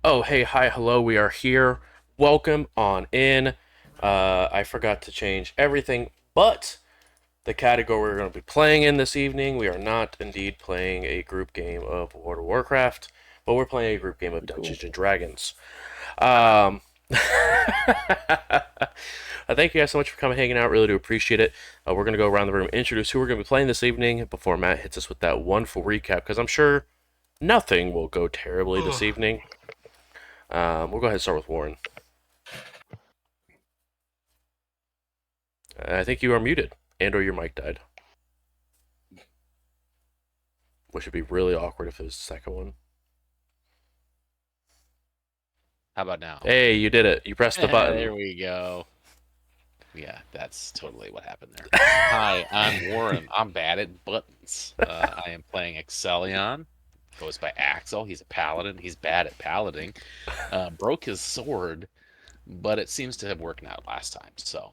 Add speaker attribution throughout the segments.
Speaker 1: Oh, hey, hi, hello, we are here. Welcome on in. I forgot to change everything, but the category we're going to be playing in this evening, we are not indeed playing a group game of World of Warcraft, but we're playing a group game of
Speaker 2: Cool.
Speaker 1: Dungeons and Dragons. Um, I thank you guys so much for coming hanging out. Really do appreciate it. We're going to go around the room, introduce who we're going to be playing this evening before Matt hits us with that wonderful recap, because I'm sure nothing will go terribly this
Speaker 3: Ugh.
Speaker 1: evening. We'll go ahead and start with Warren. I think you are muted, and or your mic died, which would be really awkward if it was the second one.
Speaker 3: How about now?
Speaker 1: Hey, you did it. You pressed the button.
Speaker 3: There we go. Yeah, that's totally what happened there. Hi, I'm Warren. I'm bad at buttons. I am playing Excellion. Goes by Axel. He's a paladin. He's bad at palading. Broke his sword, but it seems to have worked out last time. So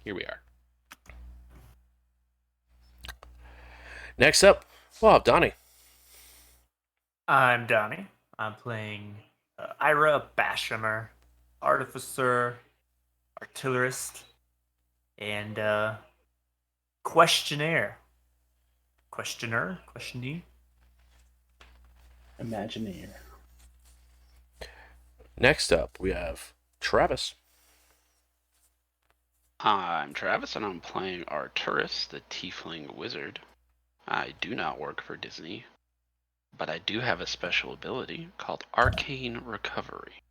Speaker 3: here we are.
Speaker 1: Next up, we'll have Donnie.
Speaker 4: I'm Donnie. I'm playing Ira Bashamer, Artificer, Artillerist, and Questionnaire. Questionee.
Speaker 2: Imagineer.
Speaker 1: Next up, we have Travis.
Speaker 5: I'm Travis, and I'm playing Arturus, the Tiefling Wizard. I do not work for Disney, but I do have a special ability called Arcane Recovery.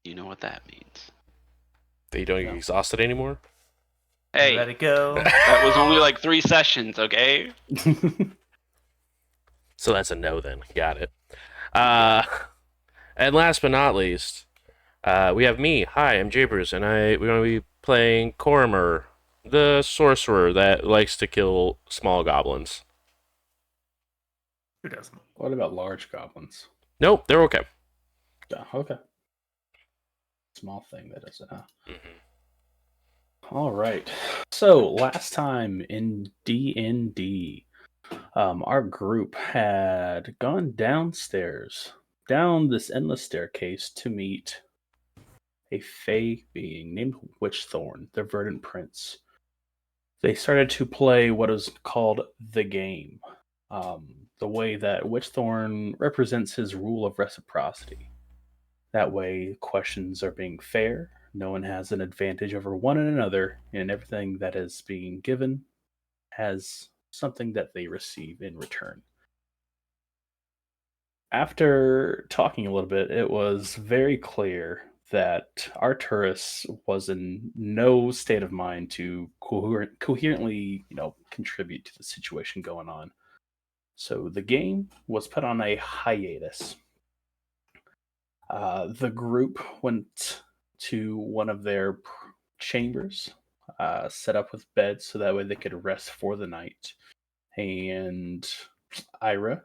Speaker 5: You know what that means?
Speaker 1: That you don't get
Speaker 2: No.
Speaker 1: exhausted anymore.
Speaker 5: Hey,
Speaker 4: Let it go.
Speaker 5: that was only like 3 sessions, okay?
Speaker 1: So that's a no then. Got it. Uh, and last but not least, we have me. Hi, I'm Jabers, and we're going to be playing Cormer, the sorcerer that likes to kill small goblins.
Speaker 4: Who doesn't?
Speaker 2: What about large goblins?
Speaker 1: Nope, they're okay.
Speaker 2: Yeah, okay. Small thing that does it, huh?
Speaker 1: Mm-hmm.
Speaker 2: All right. So last time in D&D, our group had gone downstairs, down this endless staircase to meet a fey being named Witchthorn, the Verdant Prince. They started to play what is called the game. The way that Witchthorn represents his rule of reciprocity. That way, questions are being fair. No one has an advantage over one another, and everything that is being given has something that they receive in return. After talking a little bit, it was very clear that Arturus was in no state of mind to coherently, contribute to the situation going on. So the game was put on a hiatus. The group went to one of their chambers, set up with beds so that way they could rest for the night. And Ira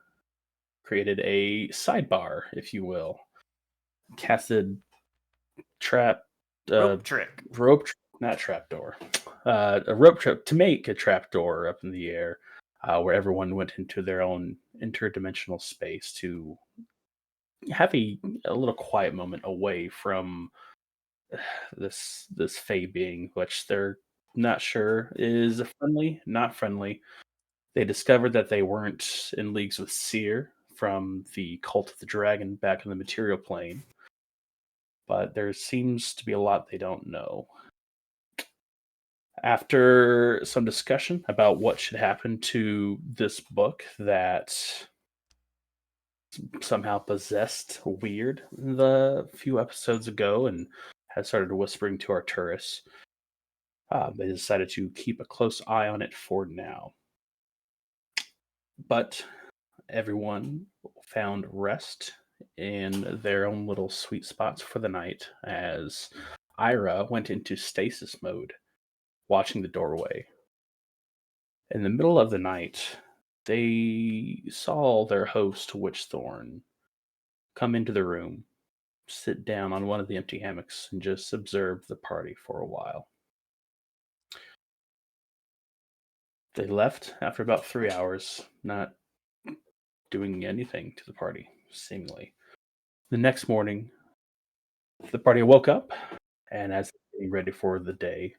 Speaker 2: created a sidebar, if you will, casted trap,
Speaker 4: Rope trick.
Speaker 2: rope, not trap door, a rope trap to make a trap door up in the air, where everyone went into their own interdimensional space to have a little quiet moment away from this fey being, which they're not sure is friendly, not friendly. They discovered that they weren't in leagues with Seer from the Cult of the Dragon back in the material plane, but there seems to be a lot they don't know. After some discussion about what should happen to this book that somehow possessed Weird the few episodes ago and had started whispering to Arturus, they decided to keep a close eye on it for now. But everyone found rest in their own little sweet spots for the night as Ira went into stasis mode, watching the doorway. In the middle of the night, they saw their host, Witchthorn, come into the room, sit down on one of the empty hammocks, and just observe the party for a while. They left after about 3 hours, not doing anything to the party, seemingly. The next morning, the party woke up, and as they're getting ready for the day,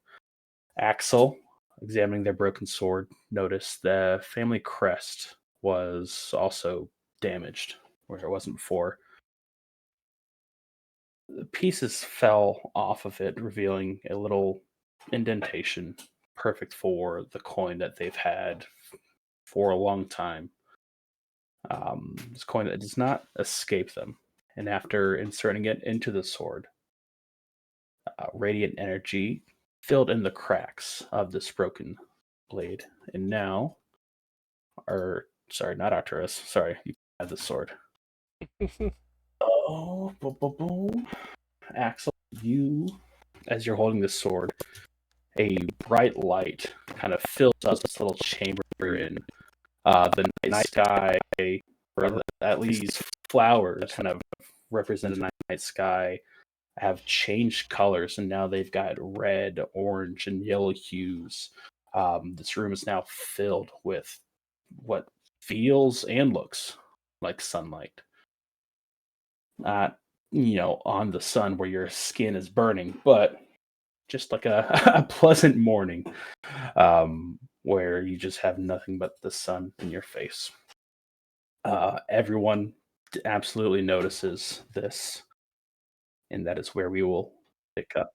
Speaker 2: Axel, examining their broken sword, noticed the family crest was also damaged where it wasn't before. The pieces fell off of it, revealing a little indentation, perfect for the coin that they've had for a long time. This coin that does not escape them. And after inserting it into the sword, radiant energy filled in the cracks of this broken blade. And now, or sorry, not Arcturus. Sorry, you have the sword. Oh, boom, boom, boom. Axel, you, as you're holding the sword, a bright light kind of fills up this little chamber you're in. The night sky, or at least flowers, kind of represent the night sky, have changed colors, and now they've got red, orange, and yellow hues. This room is now filled with what feels and looks like sunlight. Not, on the sun where your skin is burning, but just like a pleasant morning where you just have nothing but the sun in your face. Everyone absolutely notices this, and that is where we will pick up.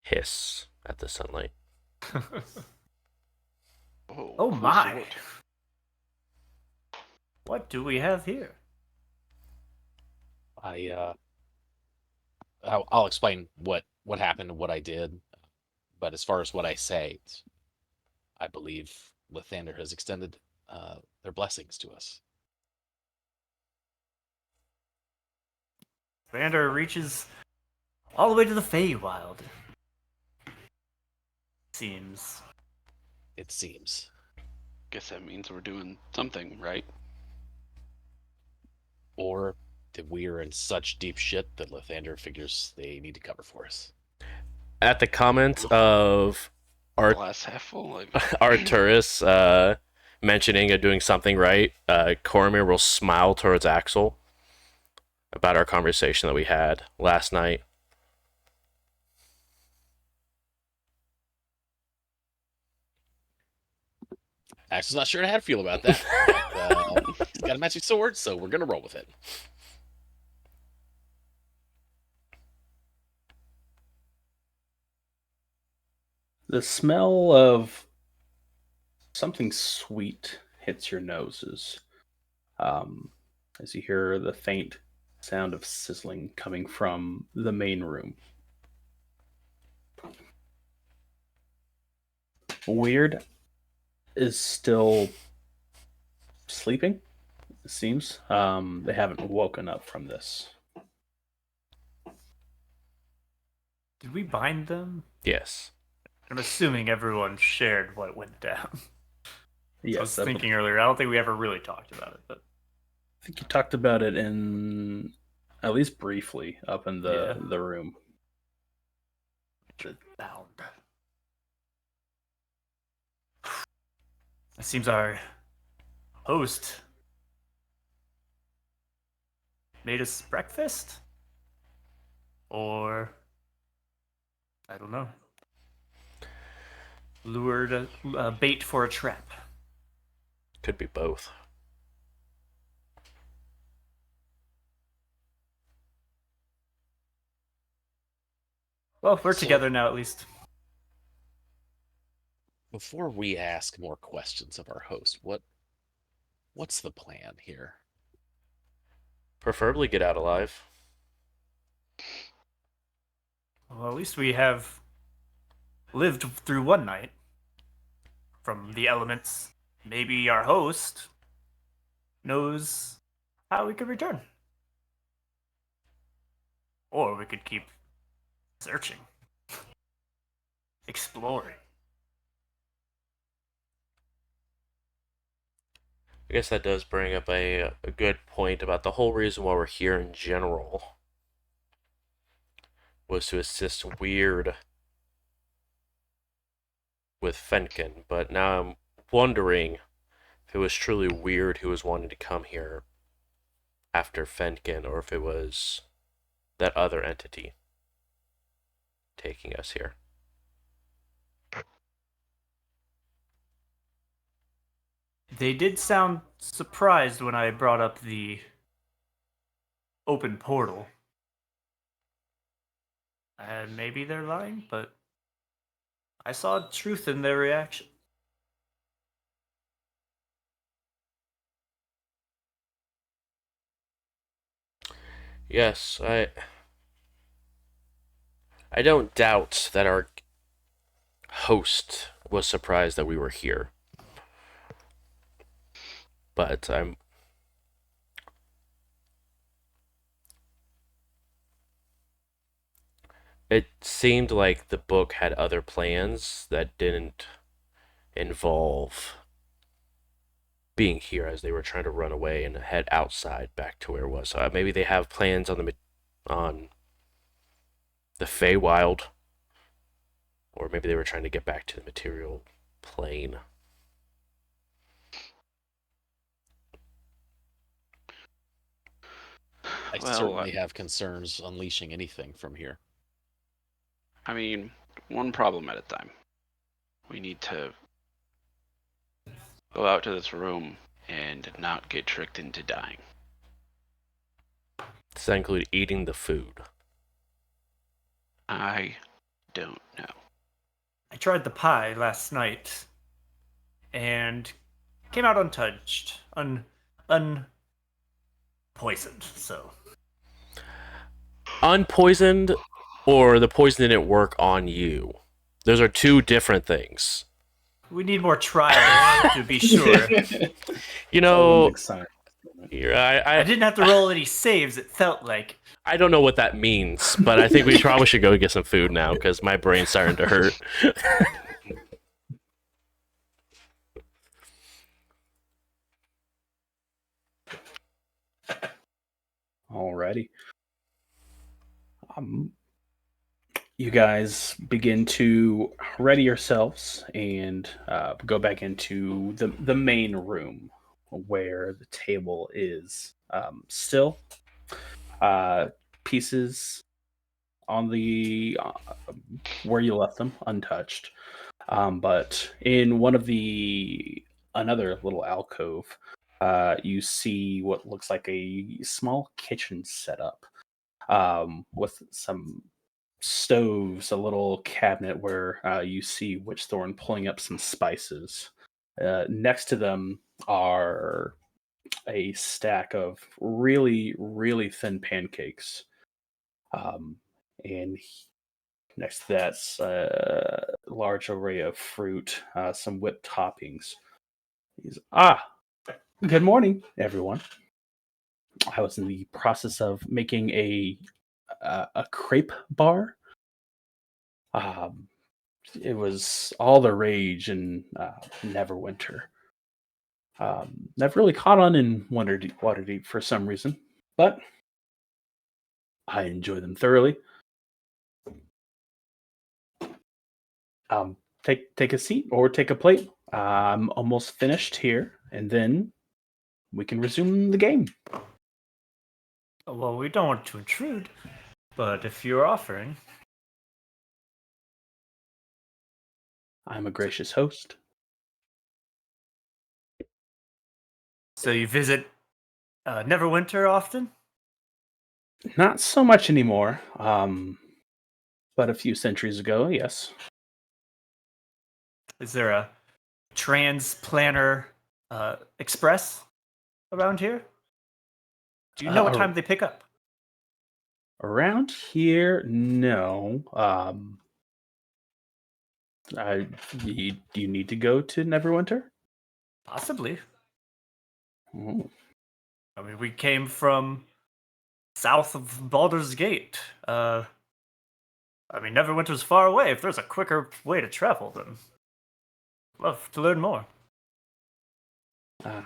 Speaker 1: Hiss at the sunlight.
Speaker 5: Oh,
Speaker 4: Oh
Speaker 5: close
Speaker 4: my.
Speaker 5: look.
Speaker 4: What do we have here?
Speaker 3: I'll explain what happened and what I did. But as far as what I say, I believe Lathander has extended their blessings to us.
Speaker 4: Vander reaches all the way to the Feywild. Seems.
Speaker 3: It seems.
Speaker 5: Guess that means we're doing something, right?
Speaker 3: Or that we are in such deep shit that Lathander figures they need to cover for us.
Speaker 1: At the comment of
Speaker 5: Glass half full. Like...
Speaker 1: Arcturus mentioning doing something right, Cormir will smile towards Axel about our conversation that we had last night.
Speaker 3: Axel's not sure how to feel about that. But, he's got a magic sword, so we're gonna roll with it.
Speaker 2: The smell of something sweet hits your noses as you hear the faint sound of sizzling coming from the main room. Weird is still sleeping, it seems. They haven't woken up from this.
Speaker 4: Did we bind them?
Speaker 1: Yes.
Speaker 4: I'm assuming everyone shared what went down.
Speaker 2: Yes,
Speaker 4: I was thinking earlier, I don't think we ever really talked about it, but
Speaker 2: I think you talked about it in at least briefly up in the room.
Speaker 4: bound. It seems our host made us breakfast? Or, I don't know, lured a bait for a trap.
Speaker 1: Could be both.
Speaker 4: Well, we're together now at least.
Speaker 3: Before we ask more questions of our host, what's the plan here?
Speaker 1: Preferably get out alive.
Speaker 4: Well, at least we have lived through one night from the elements. Maybe our host knows how we could return. Or we could keep searching, exploring.
Speaker 1: I guess that does bring up a good point about the whole reason why we're here in general was to assist Weird with Fenkin, but now I'm wondering if it was truly Weird who was wanting to come here after Fenkin, or if it was that other entity taking us here.
Speaker 4: They did sound surprised when I brought up the open portal. And maybe they're lying, but I saw truth in their reaction.
Speaker 1: Yes, I don't doubt that our host was surprised that we were here. But it seemed like the book had other plans that didn't involve being here, as they were trying to run away and head outside back to where it was. So maybe they have plans on the Feywild, or maybe they were trying to get back to the material plane.
Speaker 3: I certainly have concerns unleashing anything from here.
Speaker 5: I mean, one problem at a time. We need to go out to this room and not get tricked into dying.
Speaker 1: Does that include eating the food?
Speaker 5: I don't know.
Speaker 4: I tried the pie last night and came out untouched, unpoisoned. So
Speaker 1: Unpoisoned, or the poison didn't work on you? Those are two different things.
Speaker 4: we need more trials to be sure.
Speaker 1: You know,
Speaker 2: Olympic science.
Speaker 4: I didn't have to roll any saves. It felt like.
Speaker 1: I don't know what that means, but I think we probably should go get some food now because my brain's starting to hurt.
Speaker 2: Alrighty. You guys begin to ready yourselves and go back into the main room where the table is still. Pieces on the where you left them untouched, but in one of another little alcove, you see what looks like a small kitchen setup with some stoves, a little cabinet where you see Witchthorn pulling up some spices. Next to them are a stack of really, really thin pancakes. And next to that's a large array of fruit, some whipped toppings. Good morning, everyone. I was in the process of making a crepe bar. It was all the rage in Neverwinter. Never really caught on in Waterdeep for some reason, but I enjoy them thoroughly. Take a seat or take a plate. I'm almost finished here, and then we can resume the game.
Speaker 4: Well, we don't want to intrude, but if you're offering,
Speaker 2: I'm a gracious host.
Speaker 4: so you visit Neverwinter often?
Speaker 2: Not so much anymore, but a few centuries ago, yes.
Speaker 4: Is there a transplanter express around here? Do you know what time they pick up?
Speaker 2: Around here, no. Do you need to go to Neverwinter?
Speaker 4: Possibly.
Speaker 2: Oh.
Speaker 4: I mean, we came from south of Baldur's Gate. I mean, Neverwinter's far away. If there's a quicker way to travel, then I'd love to learn more.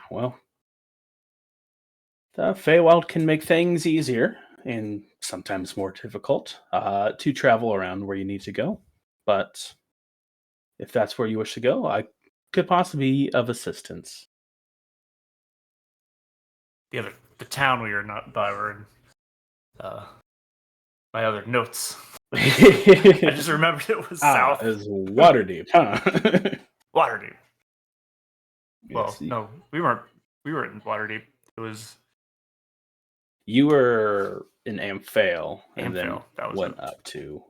Speaker 2: Well, the Feywild can make things easier and sometimes more difficult to travel around where you need to go. But if that's where you wish to go, I could possibly be of assistance.
Speaker 4: The town we were not by were in my other notes. I just remembered it was south.
Speaker 2: It was Waterdeep, huh?
Speaker 4: Waterdeep. Well,
Speaker 2: Yes,
Speaker 4: no, we weren't. We were in Waterdeep. It was
Speaker 2: you were in Amphale, and then
Speaker 4: Amphale, that was
Speaker 2: went
Speaker 4: it.
Speaker 2: up to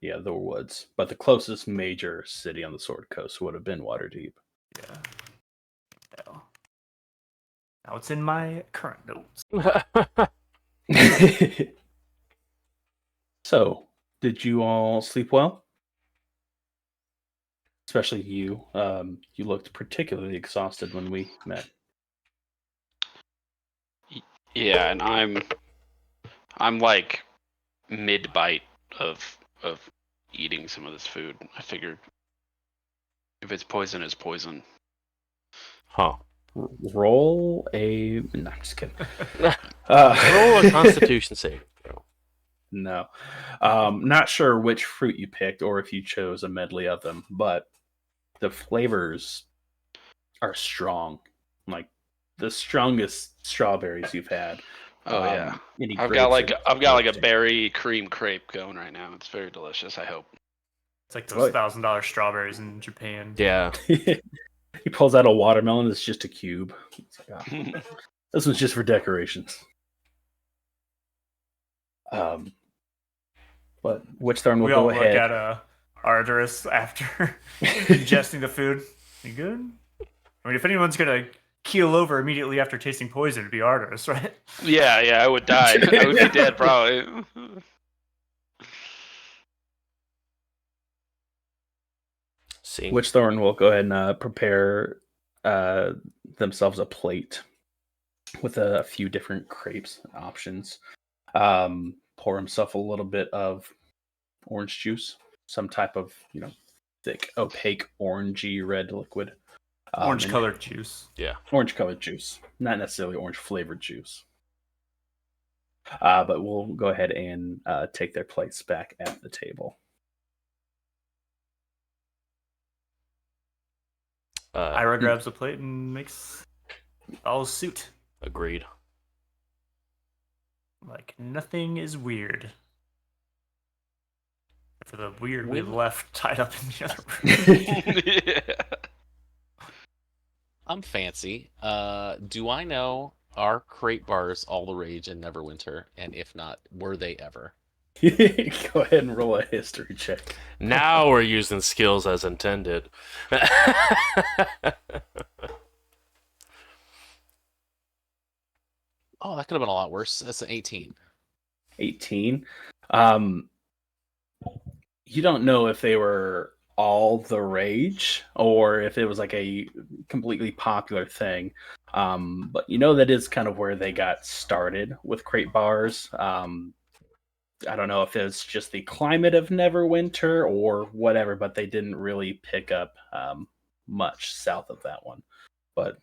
Speaker 2: the woods. But the closest major city on the Sword Coast would have been Waterdeep.
Speaker 4: Yeah. Now it's in my current notes.
Speaker 2: So, did you all sleep well? Especially you. You looked particularly exhausted when we met.
Speaker 5: Yeah, and I'm like mid bite of eating some of this food. I figured if it's poison, it's poison.
Speaker 1: Huh.
Speaker 2: Roll a. No, I'm just kidding.
Speaker 1: Roll a Constitution save throw.
Speaker 2: No. Not sure which fruit you picked or if you chose a medley of them, but the flavors are strong. Like the strongest strawberries you've had.
Speaker 5: Oh yeah,
Speaker 2: any
Speaker 5: I've got like a
Speaker 2: berry.
Speaker 5: berry cream crepe going right now. It's very delicious. I hope.
Speaker 4: It's like those $1,000 strawberries in Japan.
Speaker 1: Yeah.
Speaker 2: He pulls out a watermelon. It's just a cube. Like, oh, this was just for decorations. But Witchthorn will
Speaker 4: We all
Speaker 2: go
Speaker 4: look
Speaker 2: ahead.
Speaker 4: at Arteris after ingesting the food. You good? I mean, if anyone's gonna keel over immediately after tasting poison, it'd be Arteris, right?
Speaker 5: Yeah, I would die. I would be dead probably.
Speaker 1: See.
Speaker 2: Witchthorn will go ahead and prepare themselves a plate with a few different crepes options. Pour himself a little bit of orange juice, some type of thick, opaque, orangey red liquid.
Speaker 4: Orange colored juice.
Speaker 1: Yeah.
Speaker 2: Orange colored juice, not necessarily orange flavored juice. But we'll go ahead and take their plates back at the table.
Speaker 4: Ira grabs a plate and makes follows suit.
Speaker 1: Agreed.
Speaker 4: Like nothing is weird. For the weird we left tied up in the other room.
Speaker 5: Yeah.
Speaker 3: I'm fancy. Do I know, are crate bars all the rage in Neverwinter? And if not, were they ever?
Speaker 2: Go ahead and roll a history check.
Speaker 1: Now we're using skills as intended.
Speaker 3: Oh, that could have been a lot worse. That's an 18.
Speaker 2: 18. You don't know if they were all the rage or if it was like a completely popular thing. But you know that is kind of where they got started with crate bars. I don't know if it's just the climate of Neverwinter or whatever, but they didn't really pick up much south of that one. But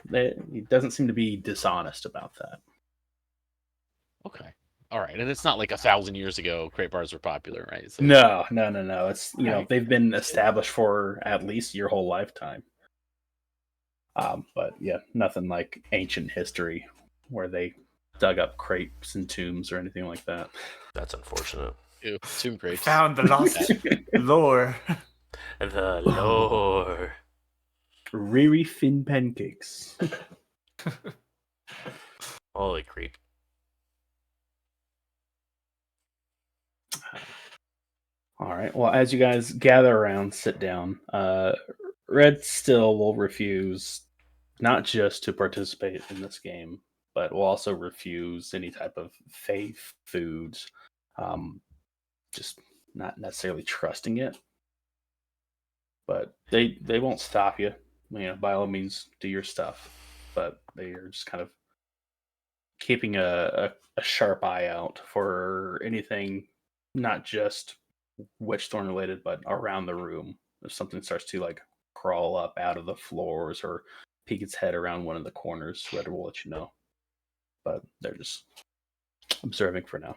Speaker 2: he doesn't seem to be dishonest about that.
Speaker 3: Okay. All right. And it's not like 1,000 years ago crate bars were popular, right? So
Speaker 2: No. It's
Speaker 3: Okay.
Speaker 2: they've been established for at least your whole lifetime. But yeah, nothing like ancient history where they dug up crepes and tombs or anything like that.
Speaker 1: That's unfortunate.
Speaker 3: Ew, tomb grapes.
Speaker 4: Found the lost lore.
Speaker 1: The lore.
Speaker 2: Riri fin pancakes.
Speaker 1: Holy creep.
Speaker 2: All right. Well, as you guys gather around, sit down. Red still will refuse not just to participate in this game, but will also refuse any type of faith foods. Just not necessarily trusting it. But they won't stop you. By all means, do your stuff. But they are just kind of keeping a sharp eye out for anything, not just Witchthorn related, but around the room. If something starts to like crawl up out of the floors or peek its head around one of the corners, Red will let you know. But they're just observing for now.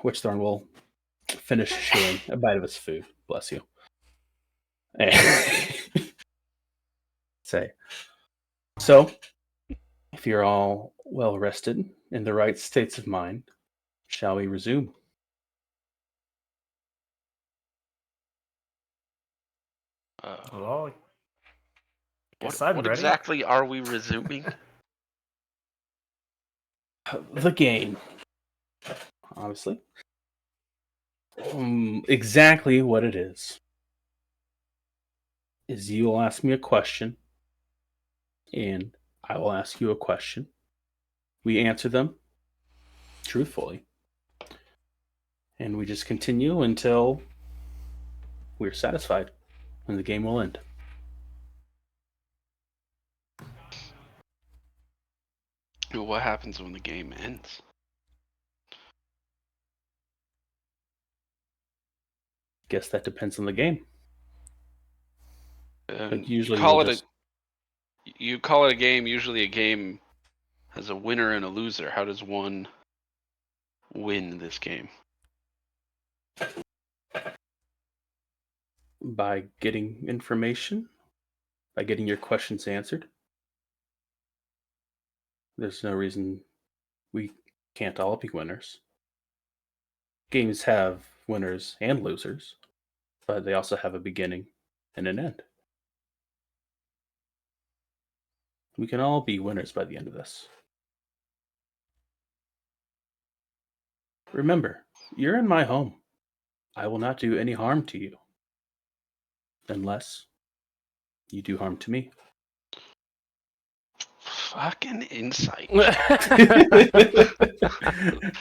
Speaker 2: Witchthorn will finish chewing a bite of his food. Bless you. And say, so if you're all well rested in the right states of mind, shall we resume?
Speaker 4: Well,
Speaker 5: What,
Speaker 4: guess I'm
Speaker 5: what
Speaker 4: ready.
Speaker 5: exactly are we resuming?
Speaker 2: The game, obviously. Exactly what it is you will ask me a question, and I will ask you a question. We answer them truthfully, and we just continue until we're satisfied, and the game will end.
Speaker 5: What happens when the game ends?
Speaker 2: Guess that depends on the game. But
Speaker 5: You
Speaker 2: usually
Speaker 5: call
Speaker 2: we'll
Speaker 5: it
Speaker 2: just
Speaker 5: you call it a game. Usually, a game has a winner and a loser. How does one win this game?
Speaker 2: by getting information, by getting your questions answered. There's no reason we can't all be winners. Games have winners and losers, but they also have a beginning and an end. We can all be winners by the end of this. Remember, you're in my home. I will not do any harm to you. Unless you do harm to me.
Speaker 5: Fucking insight.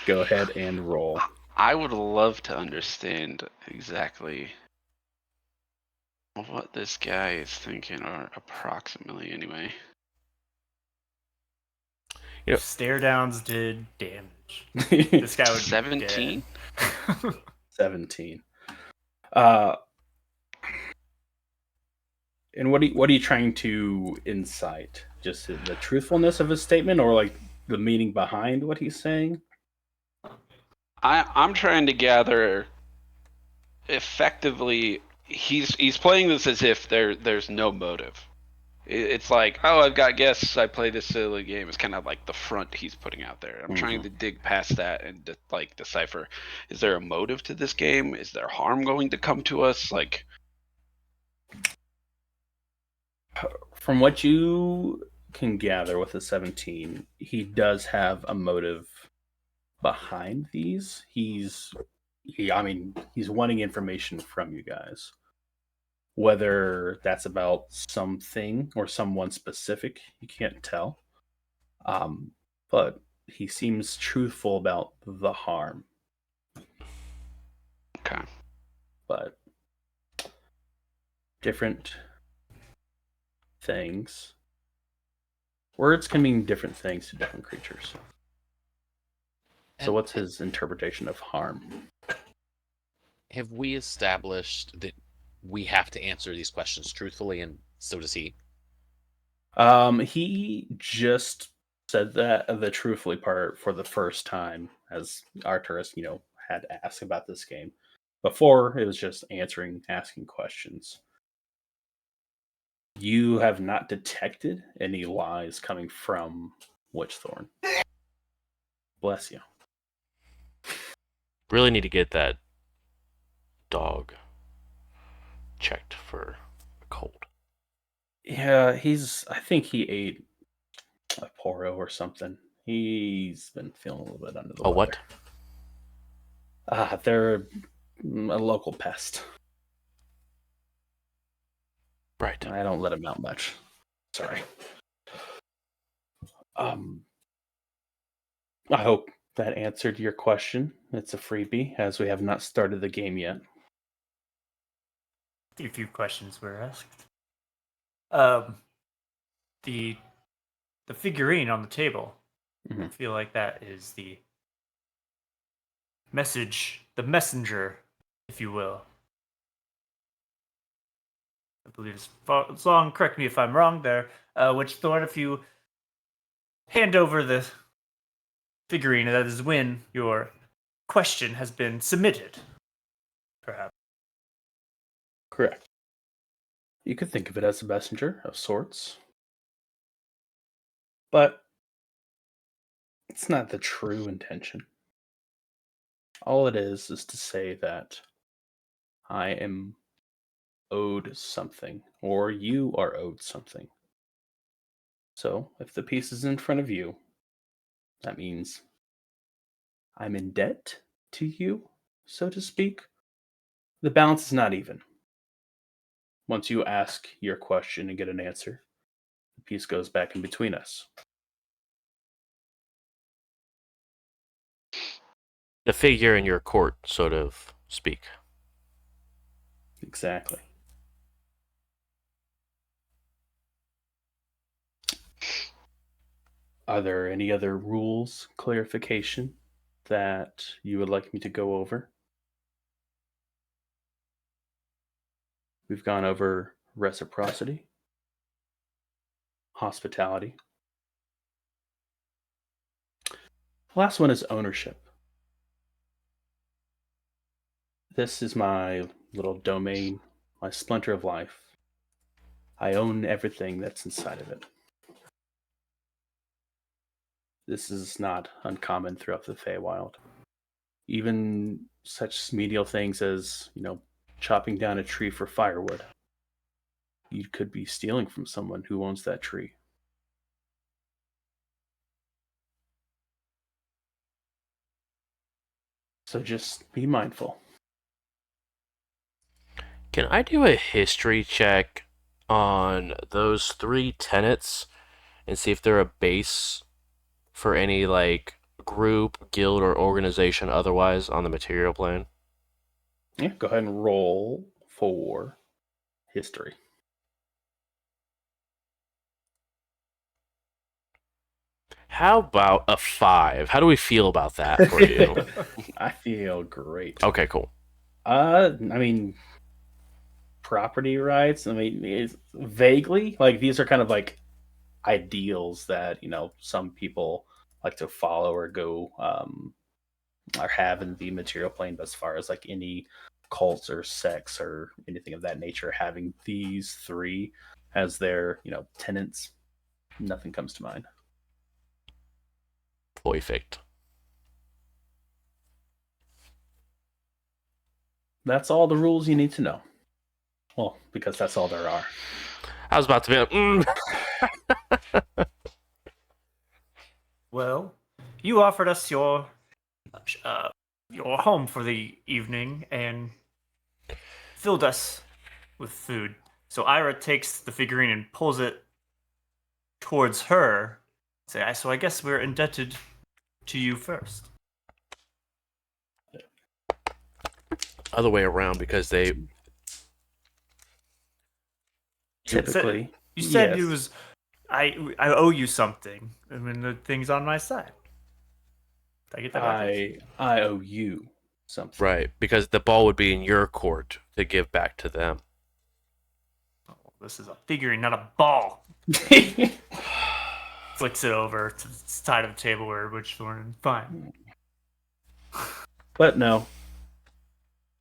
Speaker 2: Go ahead and roll.
Speaker 5: I would love to understand exactly what this guy is thinking, or approximately anyway.
Speaker 4: If stare downs did damage, this guy would
Speaker 5: 17?
Speaker 4: be dead.
Speaker 2: 17. And what are you trying to incite? Just the truthfulness of his statement, or like the meaning behind what he's saying?
Speaker 5: I'm trying to gather. Effectively, he's playing this as if there's no motive. It's like, oh, I've got guests. I play this silly game. It's kind of like the front he's putting out there. I'm trying to dig past that and decipher: is there a motive to this game? Is there harm going to come to us? Like,
Speaker 2: From what you can gather with the 17, he does have a motive behind these. He's wanting information from you guys. Whether that's about something or someone specific, you can't tell. But he seems truthful about the harm.
Speaker 5: okay,
Speaker 2: But different things. Words can mean different things to different creatures. So what's his interpretation of harm?
Speaker 3: Have we established that we have to answer these questions truthfully, and so does he?
Speaker 2: He just said that the truthfully part for the first time, as Arturus, had asked about this game. Before, it was just asking questions. You have not detected any lies coming from Witchthorn. Bless you.
Speaker 1: Really need to get that dog checked for a cold.
Speaker 2: Yeah, I think he ate a Poro or something. He's been feeling a little bit under the
Speaker 1: A
Speaker 2: weather.
Speaker 1: what?
Speaker 2: They're a local pest.
Speaker 1: Right.
Speaker 2: I don't let him out much. Sorry. I hope that answered your question. It's a freebie, as we have not started the game yet.
Speaker 4: A few questions were asked. The figurine on the table.
Speaker 2: Mhm.
Speaker 4: I feel like that is the messenger, if you will. I believe it's long. Correct me if I'm wrong there. Witchthorn, if you hand over the figurine, that is when your question has been submitted.
Speaker 2: Correct. You could think of it as a messenger of sorts, but it's not the true intention. All it is to say that I am owed something, or you are owed something. So, if the piece is in front of you, that means I'm in debt to you, so to speak. The balance is not even. Once you ask your question and get an answer, the piece goes back in between us.
Speaker 1: The figure in your court, so to speak.
Speaker 2: Exactly. Are there any other rules, clarification that you would like me to go over? We've gone over reciprocity, hospitality. Last one is ownership. This is my little domain, my splinter of life. I own everything that's inside of it. This is not uncommon throughout the Feywild. Even such menial things as, chopping down a tree for firewood. You could be stealing from someone who owns that tree. So just be mindful.
Speaker 1: Can I do a history check on those 3 tenets and see if they're a base for any like group, guild, or organization otherwise on the material plane?
Speaker 2: Yeah, go ahead and roll for history.
Speaker 1: How about a 5? How do we feel about that for you?
Speaker 2: I feel great.
Speaker 1: Okay, cool.
Speaker 2: I mean, property rights. I mean, it's vaguely like these are kind of like ideals that some people like to follow or go or have in the material plane. But as far as like any cults or sects or anything of that nature, having these 3 as their tenants, nothing comes to mind.
Speaker 1: Perfect.
Speaker 2: That's all the rules you need to know. Well, because that's all there are.
Speaker 1: I was about to be like,
Speaker 4: Well, you offered us your home for the evening and filled us with food. So Ira takes the figurine and pulls it towards her. So I guess we're indebted to you first.
Speaker 1: other way around because they
Speaker 2: Typically,
Speaker 4: You said
Speaker 2: yes.
Speaker 4: it was I owe you something. I mean the thing's on my side. Did I get that reference?
Speaker 2: I owe you something.
Speaker 1: right, because the ball would be in your court to give back to them.
Speaker 4: Oh, this is a figurine, not a ball. Flicks it over to the side of the table where Witchthorn. Fine.
Speaker 2: But no,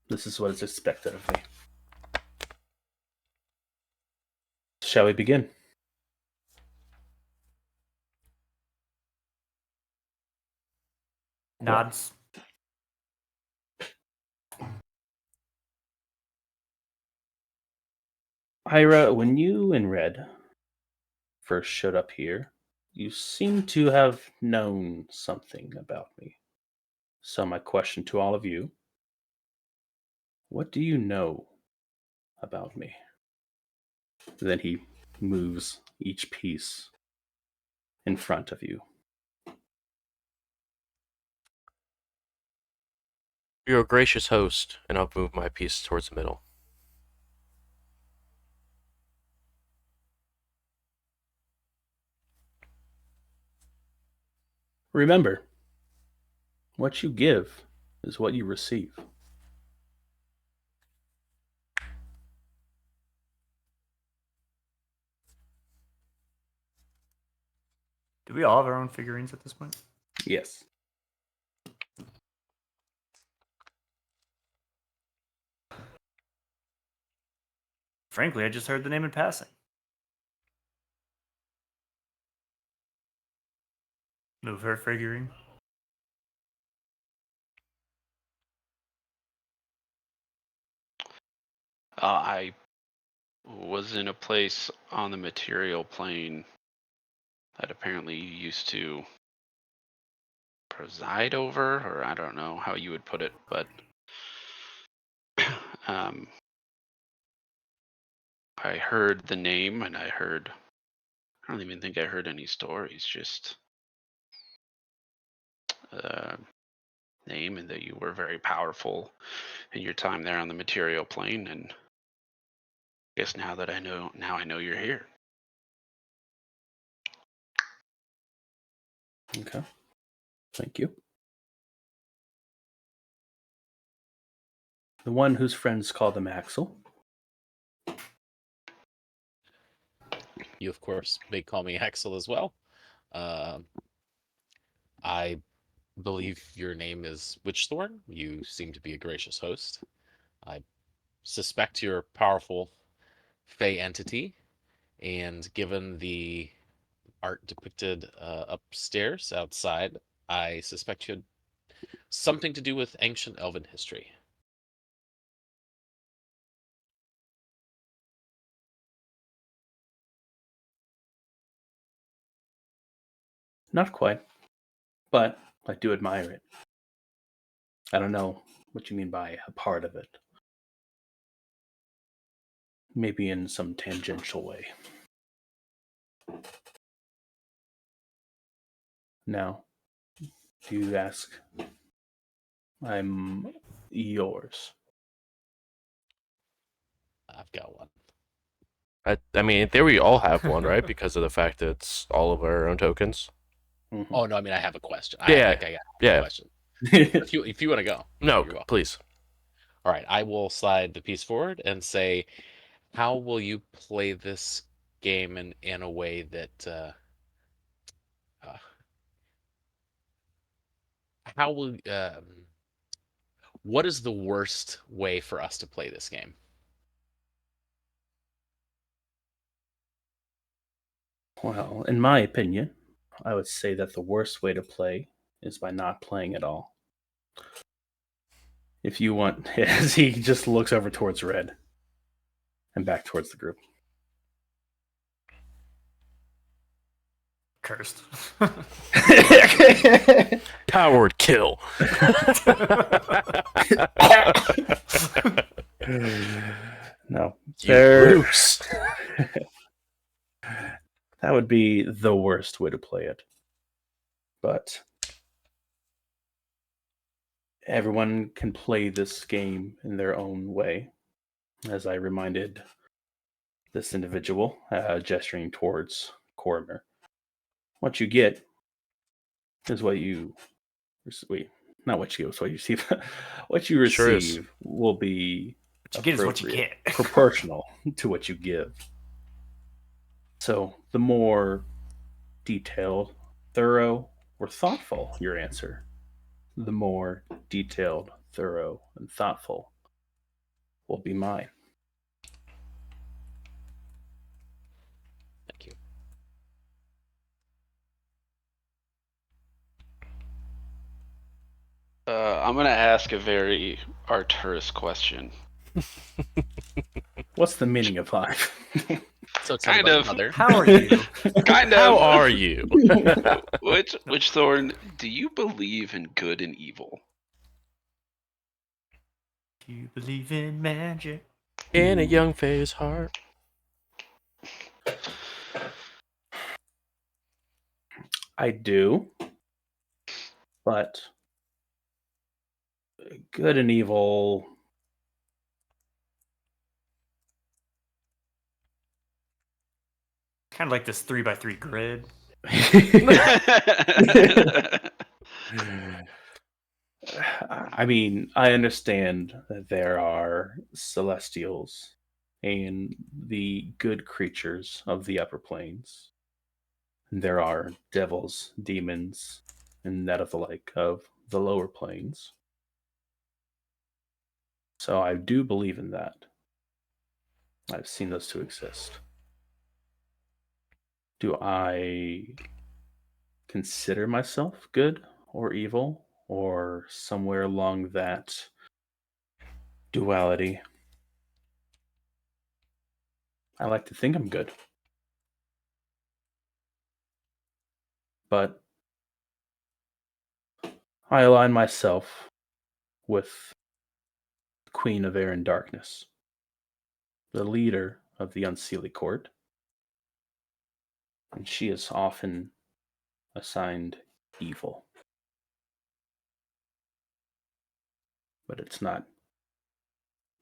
Speaker 2: this is what is expected of me. Shall we begin?
Speaker 4: Nods.
Speaker 2: Ira, when you and Red first showed up here, you seem to have known something about me. So my question to all of you, what do you know about me? Then he moves each piece in front of you.
Speaker 1: You're a gracious host, and I'll move my piece towards the middle.
Speaker 2: Remember, what you give is what you receive.
Speaker 4: Do we all have our own figurines at this point?
Speaker 2: Yes.
Speaker 4: Frankly, I just heard the name in passing. Move her figuring.
Speaker 5: I was in a place on the material plane that apparently you used to preside over, or I don't know how you would put it, but um, I heard the name, and I don't even think I heard any stories, just name, and that you were very powerful in your time there on the material plane, and I guess now I know you're here.
Speaker 2: Okay. Thank you. The one whose friends call them Axel.
Speaker 3: You, of course, may call me Axel as well. I believe your name is Witchthorn. You seem to be a gracious host. I suspect you're a powerful Fey entity, and given the art depicted upstairs outside, I suspect you had something to do with ancient elven history.
Speaker 2: Not quite, but I do admire it. I don't know what you mean by a part of it. Maybe in some tangential way. Now, do you ask? I'm yours.
Speaker 3: I've got one.
Speaker 1: I mean, in theory, we all have one, right? Because of the fact that it's all of our own tokens.
Speaker 2: Mhm.
Speaker 3: Oh no, I mean I have a question.
Speaker 1: Yeah,
Speaker 3: I got a
Speaker 1: yeah.
Speaker 3: question. If you want to go,
Speaker 1: No,
Speaker 3: you're welcome.
Speaker 1: please.
Speaker 3: All right, I will slide the piece forward and say, how will you play this game in a way that uh, how will what is the worst way for us to play this game?
Speaker 2: Well, in my opinion, I would say that the worst way to play is by not playing at all. If you want, as he just looks over towards Red and back towards the group.
Speaker 4: Cursed.
Speaker 1: Coward kill.
Speaker 2: No,
Speaker 1: You
Speaker 2: there.
Speaker 1: loose.
Speaker 2: That would be the worst way to play it. But everyone can play this game in their own way. As I reminded this individual, gesturing towards Cormer. What you get is what you. Wait, not what you get, it's what you receive. What you
Speaker 1: Sure is.
Speaker 2: receive will be
Speaker 4: What you get is what you
Speaker 2: appropriate,
Speaker 4: get.
Speaker 2: proportional to what you give. So the more detailed, thorough, or thoughtful your answer, the more detailed, thorough, and thoughtful will be mine.
Speaker 3: Thank you.
Speaker 5: I'm gonna ask a very Arturus question.
Speaker 2: What's the meaning of life?
Speaker 3: So tell me
Speaker 5: Kind
Speaker 3: about your
Speaker 5: of.
Speaker 3: mother.
Speaker 4: How are you?
Speaker 5: Kind of.
Speaker 1: How are you?
Speaker 5: Which Thorn, do you believe in good and evil?
Speaker 4: Do you believe in magic?
Speaker 1: In a young Faye's heart.
Speaker 2: I do, but good and evil.
Speaker 4: Kind of like this 3x3 grid.
Speaker 2: I mean, I understand that there are celestials and the good creatures of the upper planes. There are devils, demons, and that of the like of the lower planes. So I do believe in that. I've seen those two exist. Do I consider myself good or evil or somewhere along that duality? I like to think I'm good. But I align myself with the Queen of Air and Darkness, the leader of the Unseelie Court, and she is often assigned evil. But it's not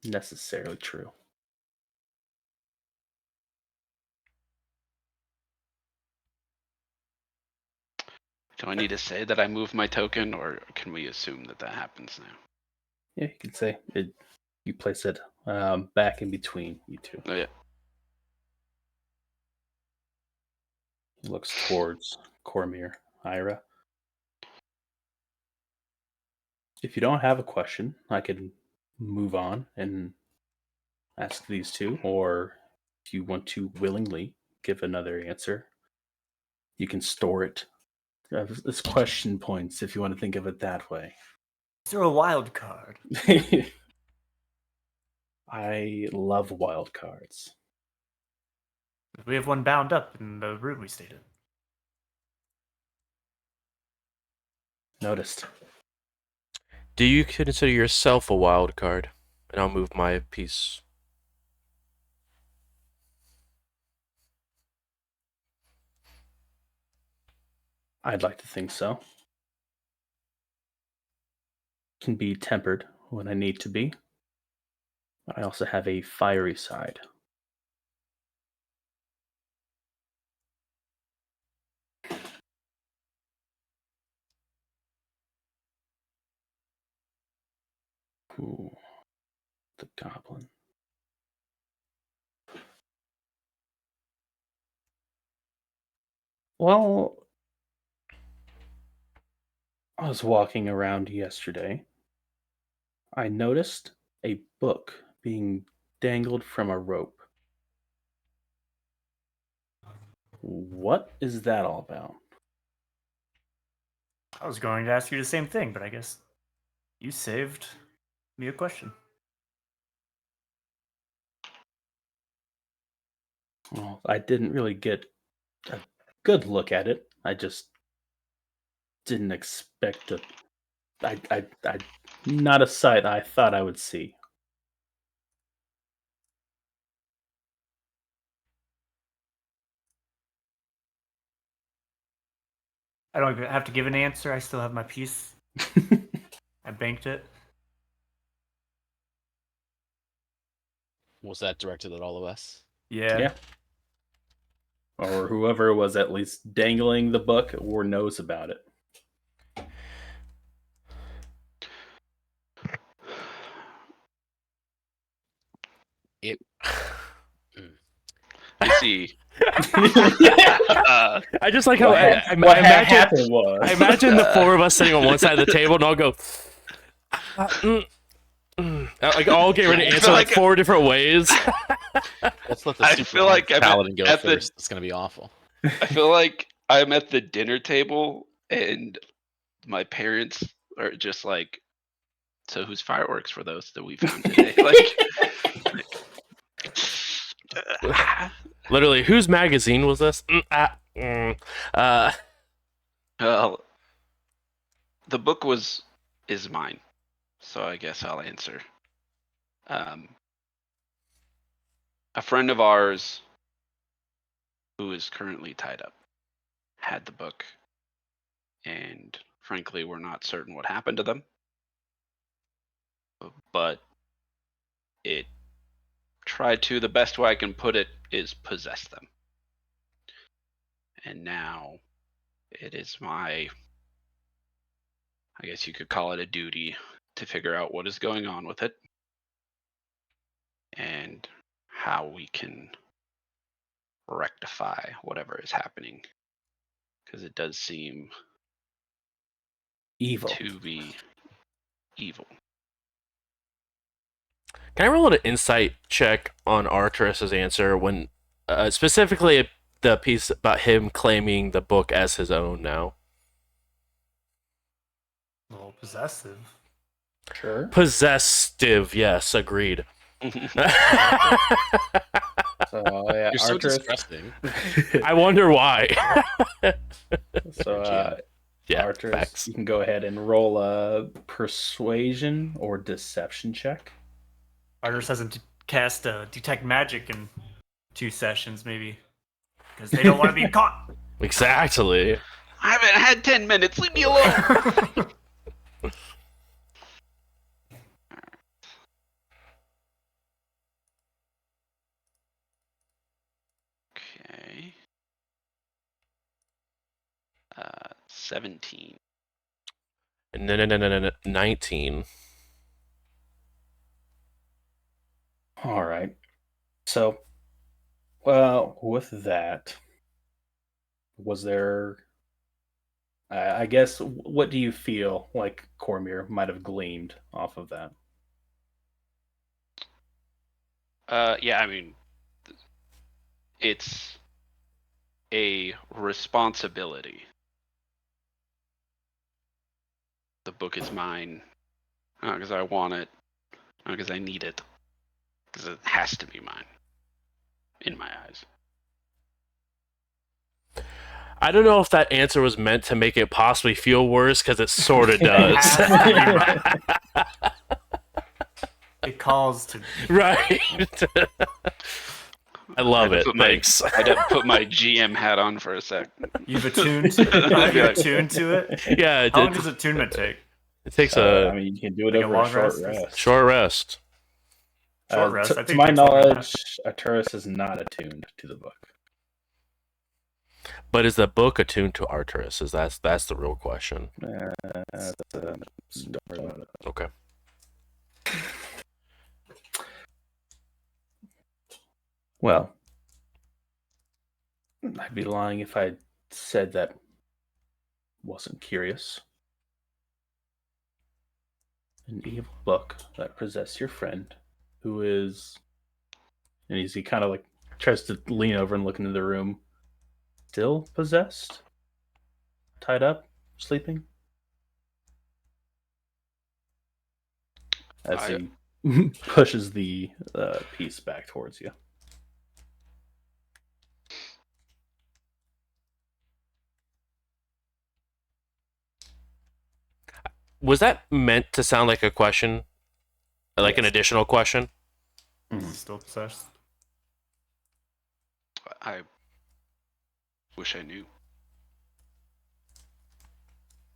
Speaker 2: necessarily true.
Speaker 5: Do I need to say that I moved my token, or can we assume that that happens now?
Speaker 2: Yeah, you could say it. You place it back in between you two.
Speaker 5: Oh, yeah.
Speaker 2: He looks towards Cormir, Ira. If you don't have a question, I could move on and ask these two, or if you want to willingly give another answer, you can store it as question points if you want to think of it that way.
Speaker 4: Is there a wild card?
Speaker 2: I love wild cards.
Speaker 4: We have one bound up in the room we stayed in.
Speaker 2: Noticed.
Speaker 1: Do you consider yourself a wild card? And I'll move my piece.
Speaker 2: I'd like to think so. Can be tempered when I need to be. I also have a fiery side. Ooh, the goblin. Well, I was walking around yesterday. I noticed a book being dangled from a rope. What is that all about?
Speaker 4: I was going to ask you the same thing, but I guess you saved me a question.
Speaker 2: Well, I didn't really get a good look at it. I just didn't expect to. I not a sight I thought I would see.
Speaker 4: I don't even have to give an answer. I still have my piece. I banked it.
Speaker 3: Was that directed at all of us?
Speaker 4: Yeah.
Speaker 2: Yeah. Or whoever was at least dangling the book or knows about it.
Speaker 3: It.
Speaker 5: You see,
Speaker 1: I just like how
Speaker 2: What happened was
Speaker 1: I imagine the four of us sitting on one side of the table, and I'll go. Like all get ready to answer like
Speaker 5: like-
Speaker 1: 4 different ways.
Speaker 3: Let's let the
Speaker 5: I
Speaker 3: super
Speaker 5: feel like I'm
Speaker 3: paladin go
Speaker 5: at the-
Speaker 3: first. It's gonna be awful.
Speaker 5: I feel like I'm at the dinner table and my parents are just like, so whose fireworks were those that we found today?
Speaker 1: Literally, whose magazine was this?
Speaker 5: Well, the book is mine, so I guess I'll answer. A friend of ours who is currently tied up had the book, and frankly, we're not certain what happened to them. But it tried to, the best way I can put it is possess them. And now it is my, I guess you could call it a duty, to figure out what is going on with it and how we can rectify whatever is happening. Because it does seem
Speaker 2: evil.
Speaker 5: to be evil.
Speaker 1: Can I roll an insight check on Arturus's answer when, specifically the piece about him claiming the book as his own now?
Speaker 4: A little possessive.
Speaker 2: Sure.
Speaker 1: Possessive, yes, agreed.
Speaker 2: So yeah,
Speaker 3: You're so
Speaker 2: Arturus.
Speaker 3: disgusting.
Speaker 1: I wonder why.
Speaker 2: So
Speaker 3: GM.
Speaker 1: Yeah,
Speaker 2: Arturus,
Speaker 1: facts.
Speaker 2: you can go ahead and roll a persuasion or deception check.
Speaker 4: Artemis hasn't cast detect magic in 2 sessions, maybe because they don't want to be caught.
Speaker 1: Exactly.
Speaker 5: I haven't had 10 minutes. Leave me alone. Okay. 17.
Speaker 1: No, 19.
Speaker 2: All right. So, well, with that, was there? I guess. What do you feel like Cormier might have gleaned off of that?
Speaker 5: Yeah, I mean, it's a responsibility. The book is mine, not because I want it, not because I need it, because it has to be mine, in my eyes.
Speaker 1: I don't know if that answer was meant to make it possibly feel worse, because it sort of does.
Speaker 4: It calls to
Speaker 1: Right. I love it.
Speaker 5: Put
Speaker 1: Thanks.
Speaker 5: I had to put my GM hat on for a sec.
Speaker 4: you've attuned to you're attuned to it.
Speaker 1: Yeah,
Speaker 4: How long does attunement take?
Speaker 1: it takes
Speaker 2: So,
Speaker 1: a
Speaker 2: I mean, you can do it
Speaker 4: like a
Speaker 2: over a
Speaker 4: long
Speaker 2: short
Speaker 4: rest?
Speaker 2: rest.
Speaker 1: short rest.
Speaker 4: Short rest. I
Speaker 2: To
Speaker 4: think
Speaker 2: my
Speaker 4: it takes longer than
Speaker 2: knowledge, Arturus is not attuned to the book.
Speaker 1: But is the book attuned to Arturus? That's the real question.
Speaker 2: That's a story about it.
Speaker 1: Okay.
Speaker 2: Well, I'd be lying if I said that wasn't curious. An evil book that possessed your friend, who is, and he kind of like tries to lean over and look into the room, still possessed, tied up, sleeping. As
Speaker 5: I-
Speaker 2: he pushes the piece back towards you.
Speaker 1: Was that meant to sound like a question? Like an
Speaker 2: Yes.
Speaker 1: additional question?
Speaker 4: Still possessed.
Speaker 5: I wish I knew.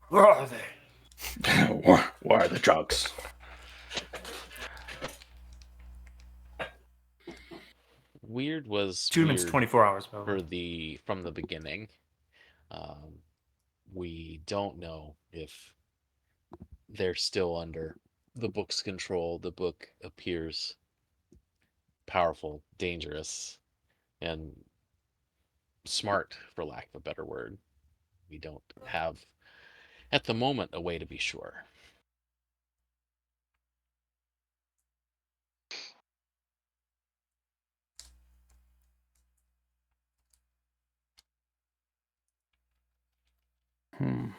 Speaker 4: Where are they?
Speaker 2: Why are the drugs?
Speaker 3: Weird was
Speaker 4: Attunement's
Speaker 3: weird
Speaker 4: 24 hours, by the way.
Speaker 3: from the beginning. We don't know if they're still under the book's control. The book appears powerful, dangerous, and smart, for lack of a better word. We don't have, at the moment, a way to be sure.
Speaker 2: Hmm.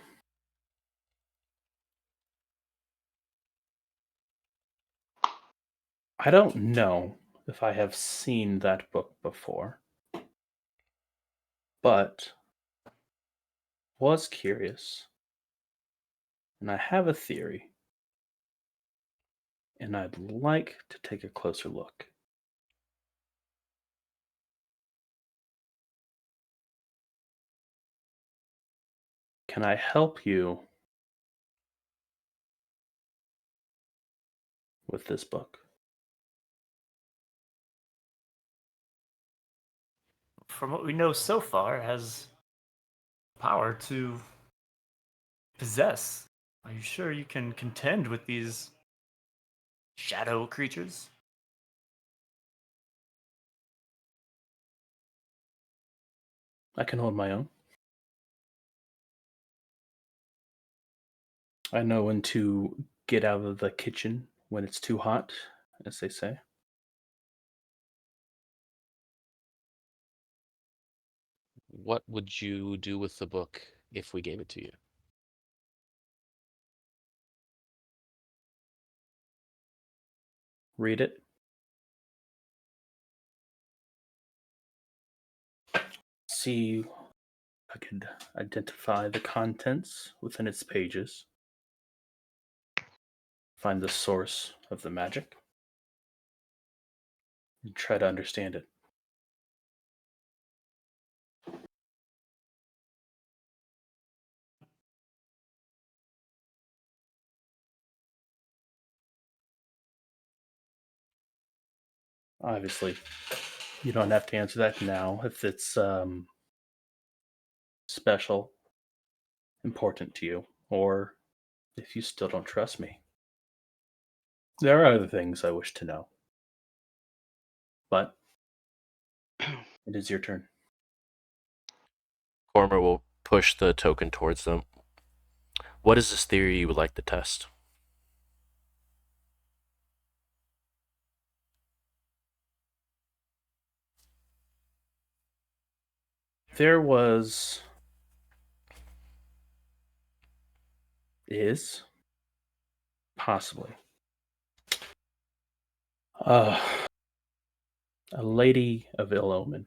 Speaker 2: I don't know if I have seen that book before, but was curious, and I have a theory, and I'd like to take a closer look. Can I help you with this book?
Speaker 4: From what we know so far, it has power to possess. Are you sure you can contend with these shadow creatures?
Speaker 2: I can hold my own. I know when to get out of the kitchen when it's too hot, as they say.
Speaker 3: What would you do with the book if we gave it to you?
Speaker 2: Read it. See if I could identify the contents within its pages. Find the source of the magic. And try to understand it. Obviously, you don't have to answer that now if it's special, important to you, or if you still don't trust me. There are other things I wish to know. But it is your turn.
Speaker 1: Cormer will push the token towards them. What is this theory you would like to test?
Speaker 2: There is possibly a lady of ill omen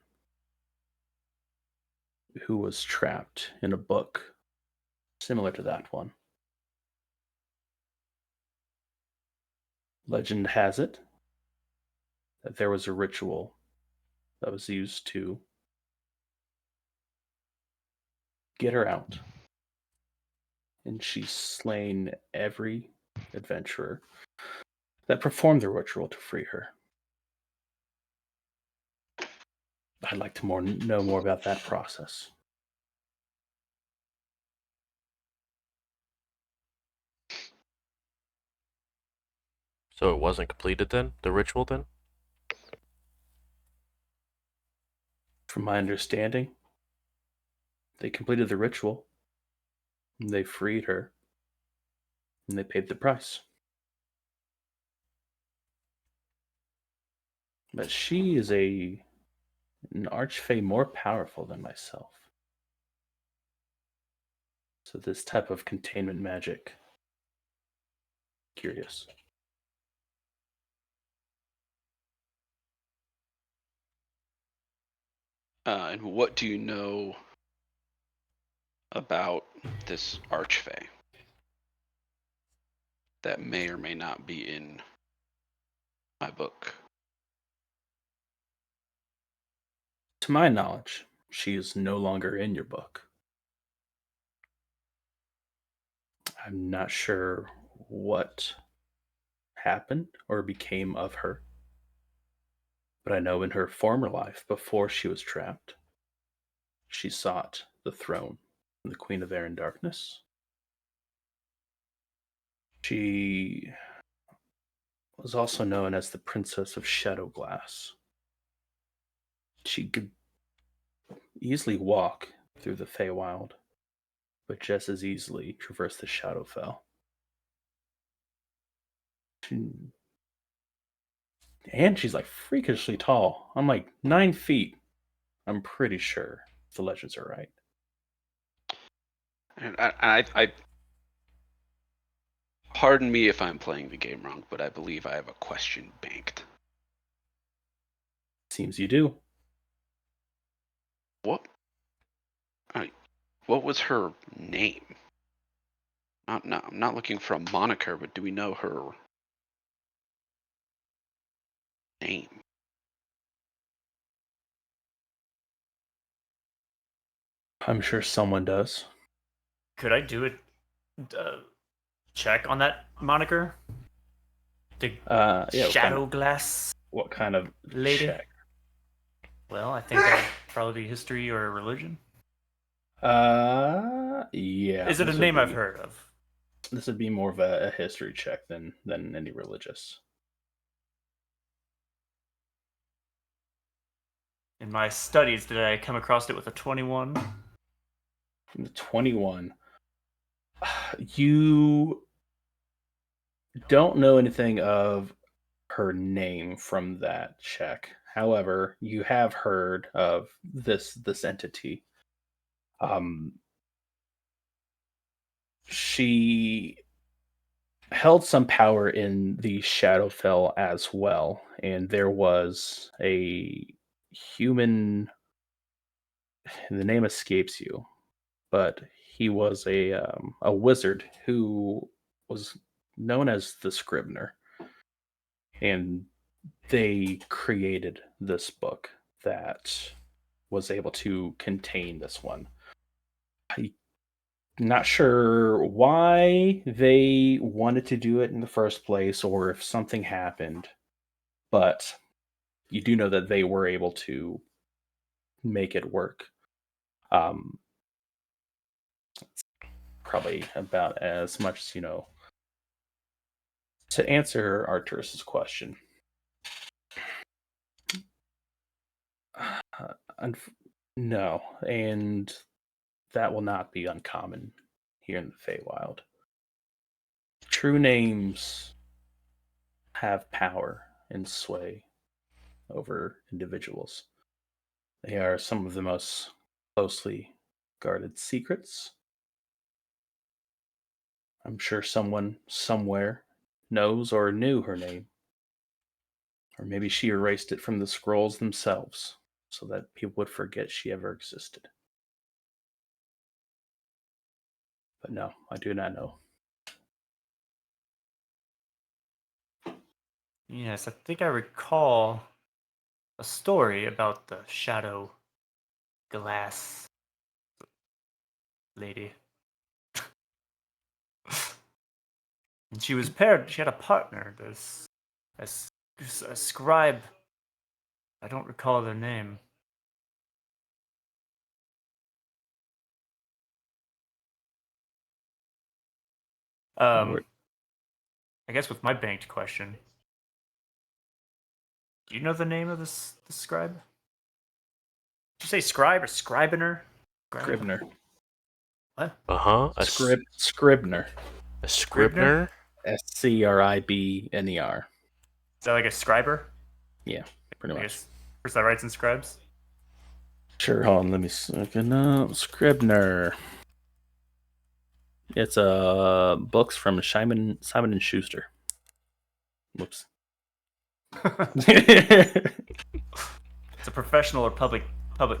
Speaker 2: who was trapped in a book similar to that one. Legend has it that there was a ritual that was used to get her out. And she's slain every adventurer that performed the ritual to free her. I'd like to know more about that process.
Speaker 1: So it wasn't completed then? The ritual then?
Speaker 2: From my understanding, they completed the ritual, and they freed her, and they paid the price. But she is an archfey more powerful than myself. So this type of containment magic, curious.
Speaker 5: And what do you know about this archfey that may or may not be in my book?
Speaker 2: To my knowledge, she is no longer in your book. I'm not sure what happened or became of her. But I know in her former life, before she was trapped, she sought the throne from the Queen of Air and Darkness. She was also known as the Princess of Shadowglass. She could easily walk through the Feywild, but just as easily traverse the Shadowfell. And she's like freakishly tall. I'm like 9 feet. I'm pretty sure if the legends are right.
Speaker 5: And I pardon me if I'm playing the game wrong, but I believe I have a question banked.
Speaker 2: Seems you do.
Speaker 5: What? What was her name? I'm not looking for a moniker, but do we know her name?
Speaker 2: I'm sure someone does.
Speaker 4: Could I do a check on that moniker? The
Speaker 2: Yeah.
Speaker 4: Shadow Glass
Speaker 2: What kind of
Speaker 4: lady?
Speaker 2: check?
Speaker 4: Well, I think that would probably be history or religion.
Speaker 2: Yeah.
Speaker 4: Is it a
Speaker 2: this would
Speaker 4: name I've
Speaker 2: be-
Speaker 4: heard of?
Speaker 2: This would be more of a history check than any religious.
Speaker 4: In my studies, did I come across it with a 21?
Speaker 2: From the 21, you don't know anything of her name from that check. However, you have heard of this entity. She held some power in the Shadowfell as well, and there was a human. The name escapes you, but he was a wizard who was known as the Scrivener, and they created this book that was able to contain this one. I'm not sure why they wanted to do it in the first place or if something happened, but you do know that they were able to make it work. Um, Probably about as much as you know. To answer Arturus's question, no, and that will not be uncommon here in the Feywild. True names have power and sway over individuals. They are some of the most closely guarded secrets. I'm sure someone somewhere knows or knew her name. Or maybe she erased it from the scrolls themselves so that people would forget she ever existed. But no, I do not know.
Speaker 4: Yes, I think I recall a story about the shadow glass lady. And she was paired, she had a partner, a scribe. I don't recall their name. I guess with my banked question, do you know the name of this scribe? Did you say scribe or scribener?
Speaker 2: Scrivener.
Speaker 4: What?
Speaker 2: Scribner.
Speaker 1: A Scribner?
Speaker 2: Scribner.
Speaker 4: Is that like a scriber?
Speaker 2: Yeah, pretty
Speaker 4: I
Speaker 2: much.
Speaker 4: guess first that writes in scribes.
Speaker 2: Sure, hold on, let me no, Scribner. It's books from Simon and Schuster. Whoops.
Speaker 4: It's a professional or public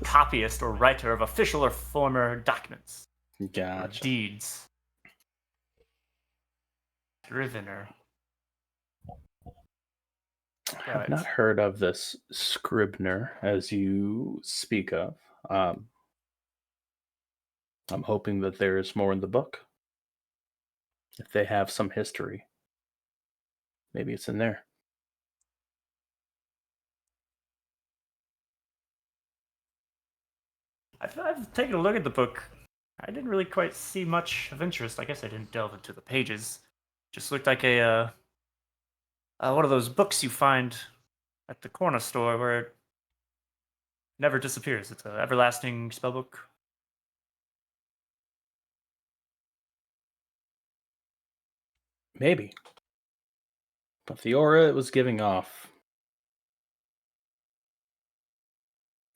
Speaker 4: copyist or writer of official or former documents.
Speaker 2: Gotcha.
Speaker 4: Or deeds. Scrivener.
Speaker 2: I've not heard of this Scribner as you speak of. I'm hoping that there is more in the book. If they have some history, maybe it's in there.
Speaker 4: I've taken a look at the book. I didn't really quite see much of interest. I guess I didn't delve into the pages. Just looked like a one of those books you find at the corner store where it never disappears. It's an everlasting spellbook.
Speaker 2: Maybe. But the aura it was giving off,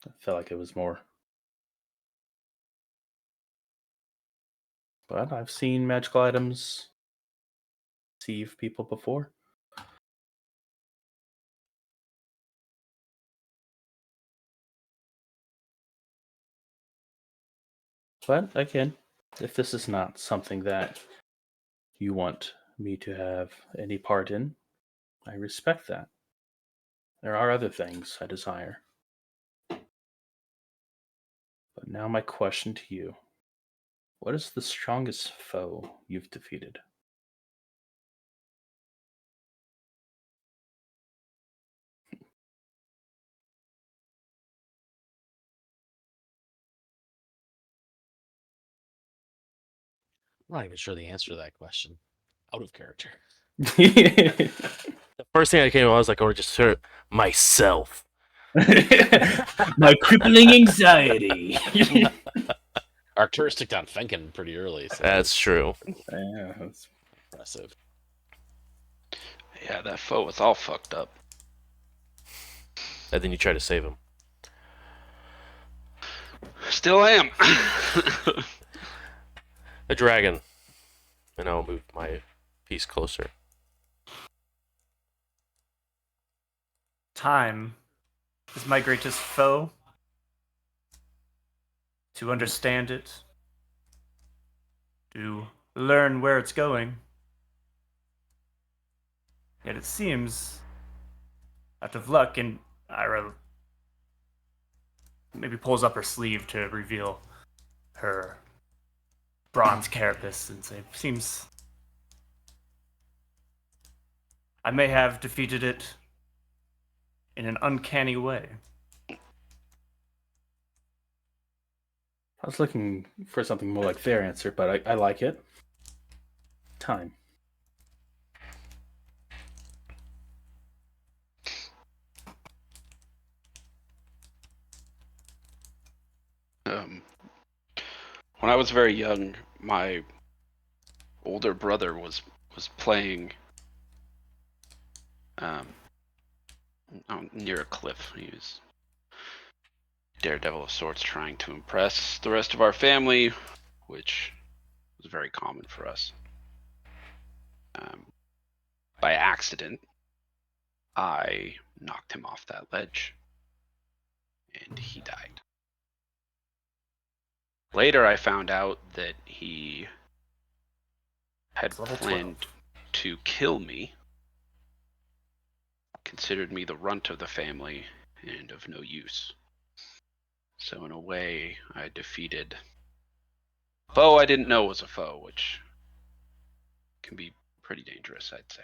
Speaker 2: I felt like it was more. But I've seen magical items deceive people before. But again, if this is not something that you want me to have any part in, I respect that. There are other things I desire. But now my question to you. What is the strongest foe you've defeated?
Speaker 3: I'm not even sure the answer to that question. Out of character.
Speaker 1: The first thing I came on, I was like, just hurt myself.
Speaker 2: My crippling anxiety.
Speaker 3: Arcturus took down Fenken pretty early. So
Speaker 1: That's true.
Speaker 2: Yeah, that's
Speaker 3: impressive.
Speaker 5: Yeah, that foe was all fucked up.
Speaker 1: And then you try to save him.
Speaker 5: Still am.
Speaker 1: A dragon. And I'll move my piece closer.
Speaker 4: Time is my greatest foe. To understand it, to learn where it's going. Yet it seems, out of luck, and Ira maybe pulls up her sleeve to reveal her bronze carapace and say, seems I may have defeated it in an uncanny way.
Speaker 2: I was looking for something more like their answer, but I like it. Time.
Speaker 5: When I was very young, my older brother was playing near a cliff. He was daredevil of sorts, trying to impress the rest of our family, which was very common for us. By accident, I knocked him off that ledge, and he died. Later, I found out that he had
Speaker 4: It's level
Speaker 5: planned
Speaker 4: 12.
Speaker 5: to kill me, considered me the runt of the family and of no use. So in a way, I defeated a foe I didn't know was a foe, which can be pretty dangerous, I'd say.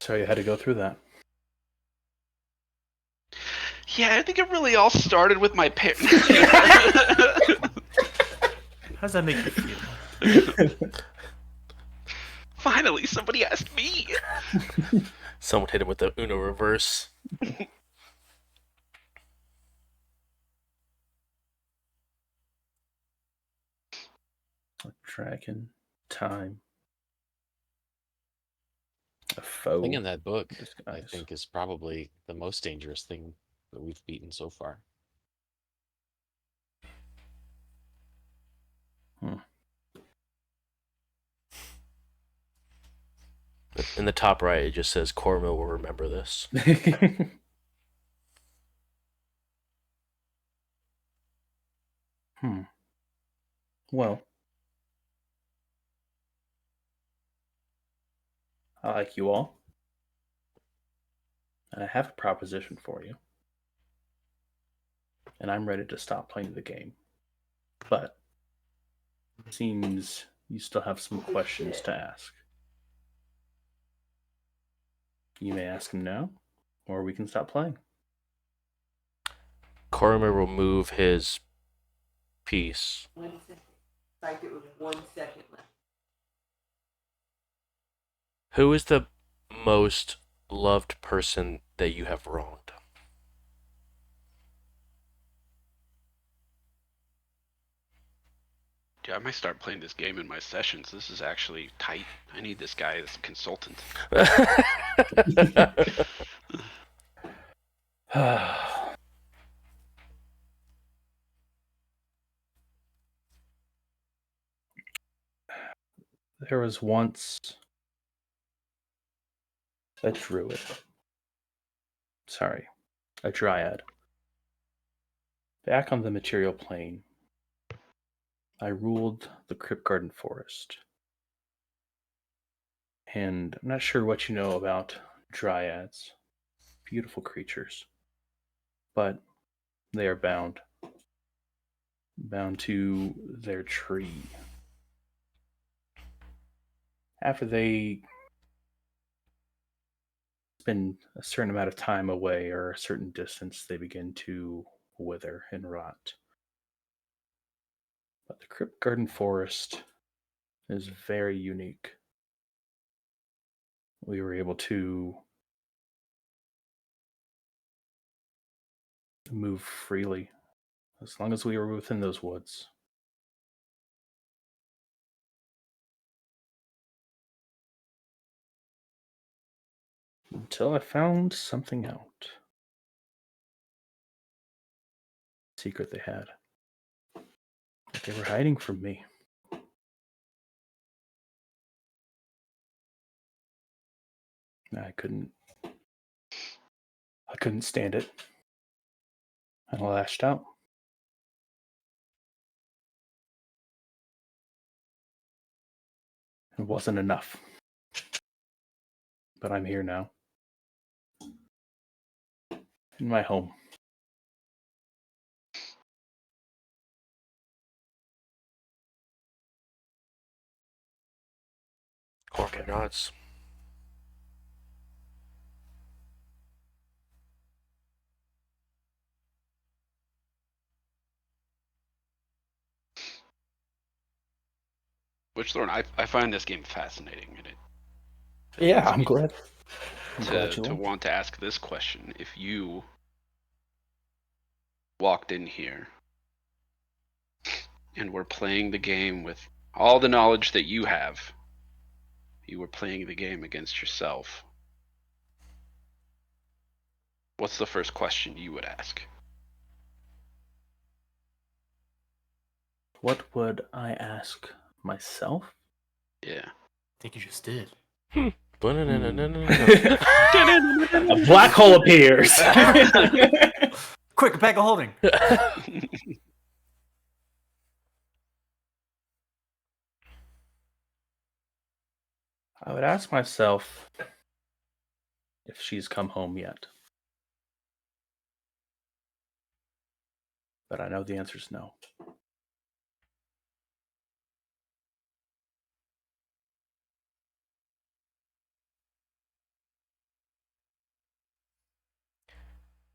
Speaker 2: Sorry you had to go through that.
Speaker 5: Yeah, I think it really all started with my parents.
Speaker 4: How does that make you feel?
Speaker 5: Finally, somebody asked me.
Speaker 1: Someone hit him with the Uno reverse.
Speaker 2: Dragon. Time. A foe.
Speaker 3: Thing in that book, I
Speaker 2: disguise.
Speaker 3: think, is probably the most dangerous thing that we've beaten so far.
Speaker 1: In the top right, it just says Cormil will remember this.
Speaker 2: Well, I like you all. And I have a proposition for you. And I'm ready to stop playing the game. But it seems you still have some questions to ask. You may ask them now, or we can stop playing.
Speaker 1: Cormil will move his piece.
Speaker 6: Like it was 1 second left.
Speaker 1: Who is the most loved person that you have wronged?
Speaker 5: Dude, I might start playing this game in my sessions. This is actually tight. I need this guy as a consultant.
Speaker 2: There was once a druid. Sorry, a dryad. Back on the material plane, I ruled the Crypt Garden Forest. And I'm not sure what you know about dryads. Beautiful creatures. But they are bound. Bound to their tree. After they spend a certain amount of time away or a certain distance, they begin to wither and rot. But the Crypt Garden Forest is very unique. We were able to move freely as long as we were within those woods. Until I found something out. Secret they had. That they were hiding from me. I couldn't stand it. And I lashed out. It wasn't enough. But I'm here now. In my home.
Speaker 1: Corporate nuts.
Speaker 5: Witchthorn, I find this game fascinating, and it
Speaker 2: Yeah,
Speaker 5: leads
Speaker 2: I'm
Speaker 5: me
Speaker 2: glad. I'm glad you
Speaker 5: to
Speaker 2: like it.
Speaker 5: want to ask this question. If you walked in here and were playing the game with all the knowledge that you have, you were playing the game against yourself, what's the first question you would ask?
Speaker 2: What would I ask myself?
Speaker 5: Yeah.
Speaker 4: I think you just did.
Speaker 2: A
Speaker 1: A
Speaker 2: black hole appears.
Speaker 4: Quick, bag of holding.
Speaker 2: I would ask myself if she's come home yet. But I know the answer is no.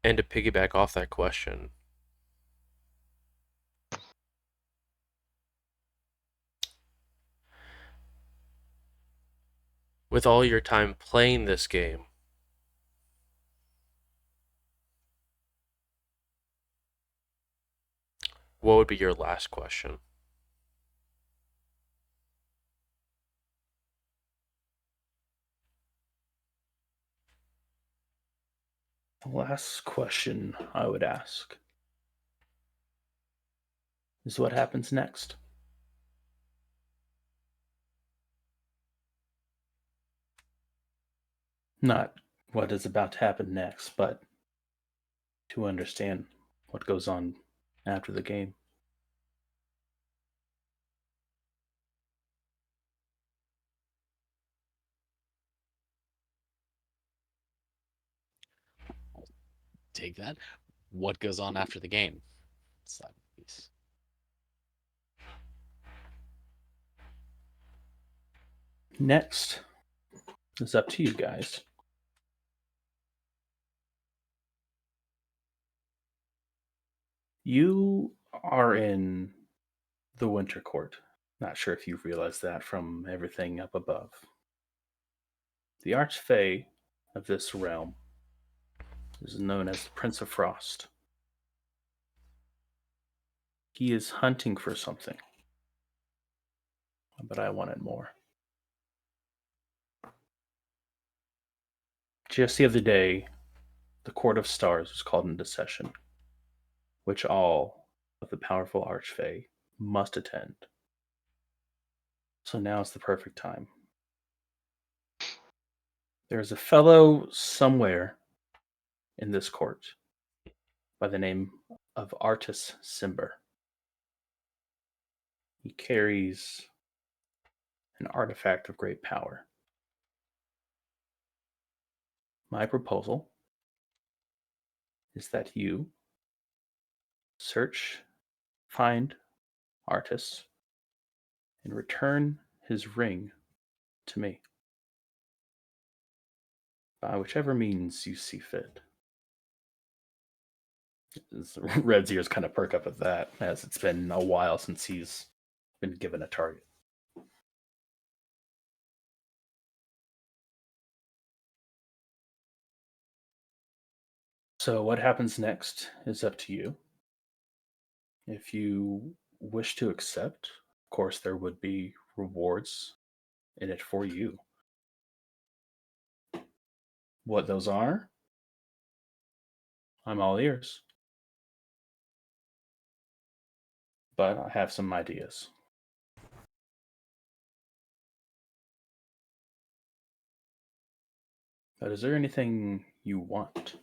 Speaker 1: And to piggyback off that question, with all your time playing this game, what would be your last question?
Speaker 2: The last question I would ask is what happens next? Not what is about to happen next, but to understand what goes on after the game.
Speaker 3: Take that. What goes on after the game? Side piece.
Speaker 2: Next is up to you guys. You are in the Winter Court. Not sure if you realize that from everything up above. The Archfey of this realm is known as the Prince of Frost. He is hunting for something, but I wanted more. Just the other day, the Court of Stars was called into session, which all of the powerful Archfey must attend. So now is the perfect time. There is a fellow somewhere in this court by the name of Artis Cimber. He carries an artifact of great power. My proposal is that you search, find Artis, and return his ring to me. By whichever means you see fit. Red's ears kind of perk up at that, as it's been a while since he's been given a target. So what happens next is up to you. If you wish to accept, of course, there would be rewards in it for you. what those are, I'm all ears. But I have some ideas. But is there anything you want?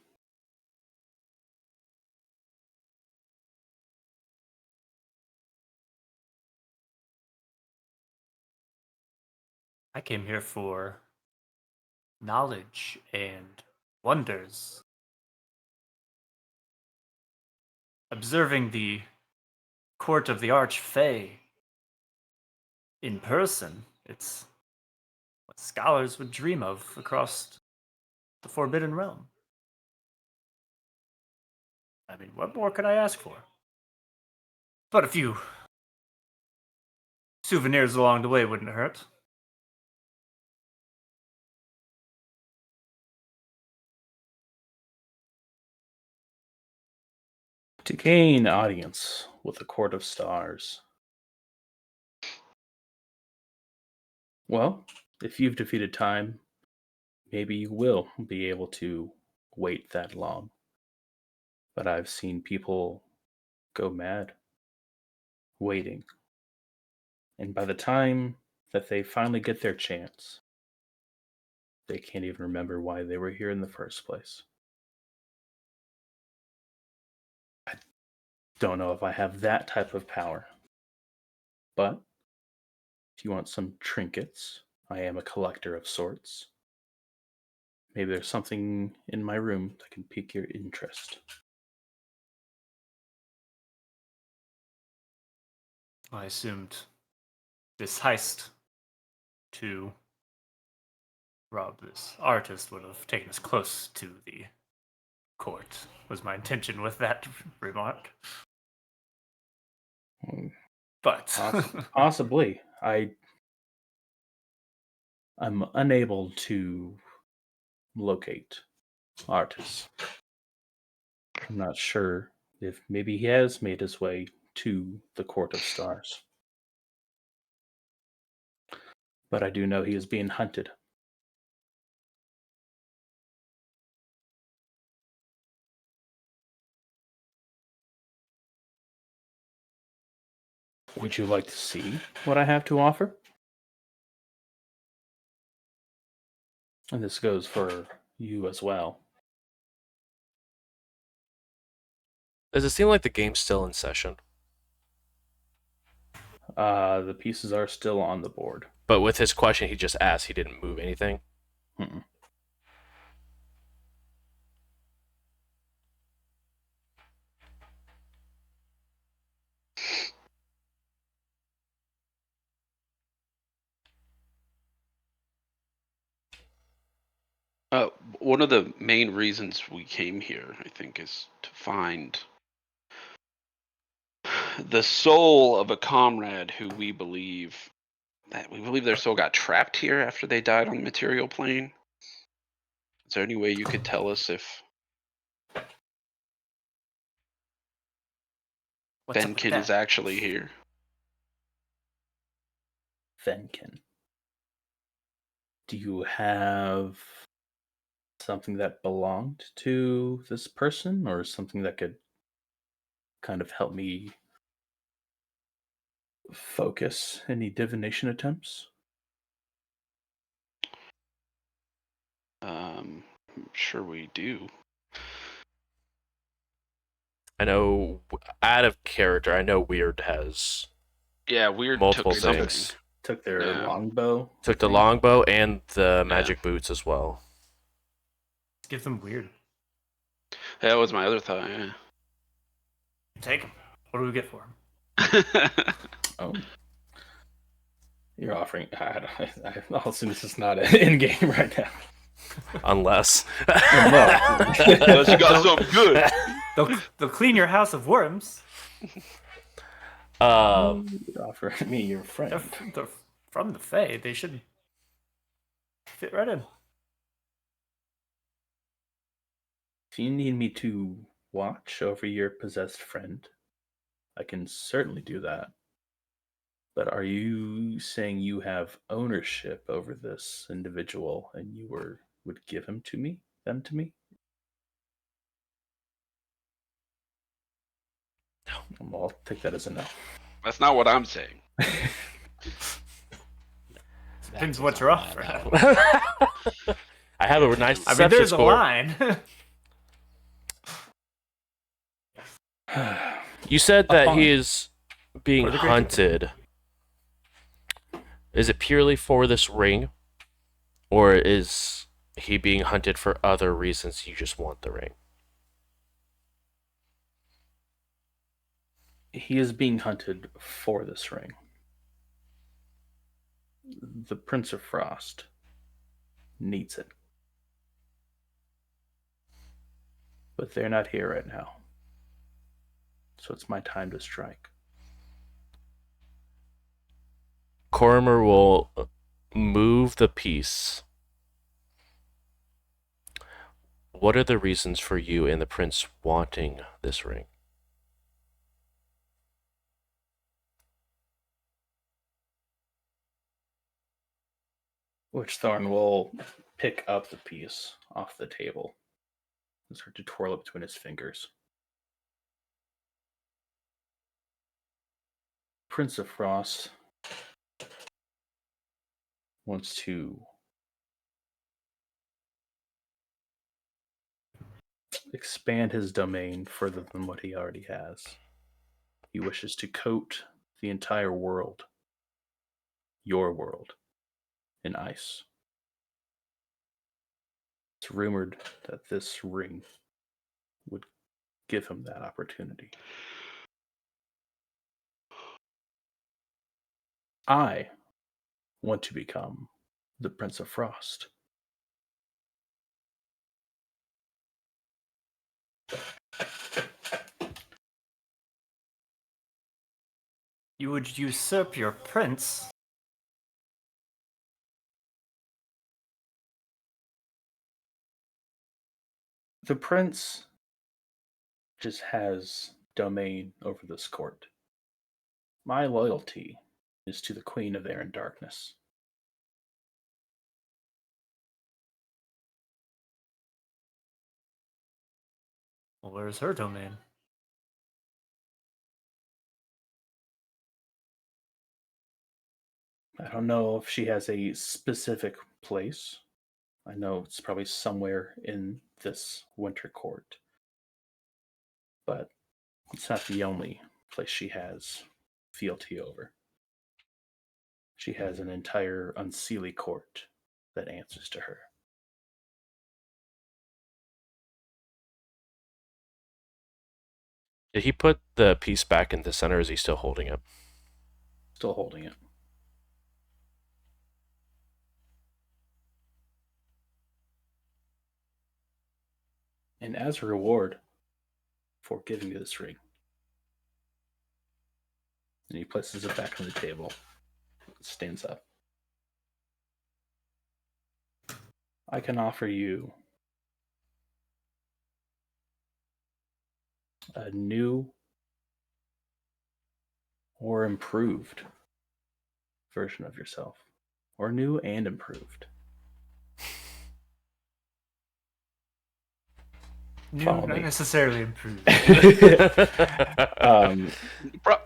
Speaker 4: I came here for knowledge and wonders. Observing the court of the Archfey in person, it's what scholars would dream of across the Forbidden Realm. I mean, what more could I ask for? But a few souvenirs along the way wouldn't hurt.
Speaker 2: To gain audience with the Court of Stars. Well, if you've defeated time, maybe you will be able to wait that long. But I've seen people go mad waiting. And by the time that they finally get their chance, they can't even remember why they were here in the first place. I don't know if I have that type of power. But if you want some trinkets, I am a collector of sorts. Maybe there's something in my room that can pique your interest.
Speaker 4: I assumed this heist to rob this artist would have taken us close to the court, was my intention with that remark. But
Speaker 2: Possibly. I'm unable to locate artists. I'm not sure if maybe he has made his way to the Court of Stars. But I do know he is being hunted. Would you like to see what I have to offer? And this goes for you as well.
Speaker 1: Does it seem like the game's still in session?
Speaker 2: The pieces are still on the board.
Speaker 1: But with his question he just asked, he didn't move anything.
Speaker 2: Mm-mm.
Speaker 5: One of the main reasons we came here, I think, is to find the soul of a comrade who we believe their soul got trapped here after they died on the material plane. Is there any way you could tell us if
Speaker 4: what's up with
Speaker 5: Benkin is
Speaker 4: that?
Speaker 5: actually here?
Speaker 2: Venkin. Do you have something that belonged to this person, or something that could kind of help me focus any divination attempts?
Speaker 5: I'm sure we do.
Speaker 1: I know, out of character, I know Weird has
Speaker 5: Yeah, Weird
Speaker 1: multiple
Speaker 5: took something.
Speaker 1: things.
Speaker 2: Took their
Speaker 5: Yeah.
Speaker 2: longbow.
Speaker 1: Took
Speaker 2: I
Speaker 1: the
Speaker 2: think.
Speaker 1: longbow and the magic boots as well.
Speaker 4: Give them weird.
Speaker 5: That was my other thought. Yeah.
Speaker 4: Take them. What do we get for them?
Speaker 2: Oh. You're offering. I'll assume this is not an in game right now.
Speaker 1: Unless.
Speaker 5: Unless you got something good.
Speaker 4: They'll clean your house of worms.
Speaker 1: Um,
Speaker 2: You're offering me your friend.
Speaker 4: They're from the Fae. They should fit right in.
Speaker 2: If you need me to watch over your possessed friend, I can certainly do that. But are you saying you have ownership over this individual and you would give him to me? them to me? I'll take that as a no.
Speaker 5: That's not what I'm saying.
Speaker 4: Depends
Speaker 3: That's
Speaker 4: what
Speaker 3: not
Speaker 4: you're
Speaker 3: mine,
Speaker 4: offering.
Speaker 3: though.
Speaker 1: I have a nice
Speaker 4: I mean,
Speaker 1: deception
Speaker 4: there's a
Speaker 1: score.
Speaker 4: line.
Speaker 1: You said that
Speaker 2: Upon-
Speaker 1: he is being
Speaker 4: For the greater good.
Speaker 1: hunted. Is it purely for this ring? Or is he being hunted for other reasons? You just want the ring?
Speaker 2: He is being hunted for this ring. The Prince of Frost needs it. But they're not here right now. So it's my time to strike.
Speaker 1: Cormer will move the piece. What are the reasons for you and the prince wanting this ring?
Speaker 2: Witchthorn will pick up the piece off the table and start to twirl it between his fingers. Prince of Frost wants to expand his domain further than what he already has. He wishes to coat the entire world, your world, in ice. It's rumored that this ring would give him that opportunity. I want to become the Prince of Frost.
Speaker 4: You would usurp your prince.
Speaker 2: The prince just has domain over this court. My loyalty is to the Queen of Air and Darkness.
Speaker 4: Well, where's her domain?
Speaker 2: I don't know if she has a specific place. I know it's probably somewhere in this winter court. But it's not the only place she has fealty over. She has an entire unseelie court that answers to her.
Speaker 1: Did he put the piece back in the center, or is he still holding it?
Speaker 2: Still holding it. And as a reward for giving you this ring, and he places it back on the table, stands up. I can offer you a new or improved version of yourself, or new and improved.
Speaker 4: New,
Speaker 2: Follow
Speaker 4: not
Speaker 2: me.
Speaker 4: necessarily improved.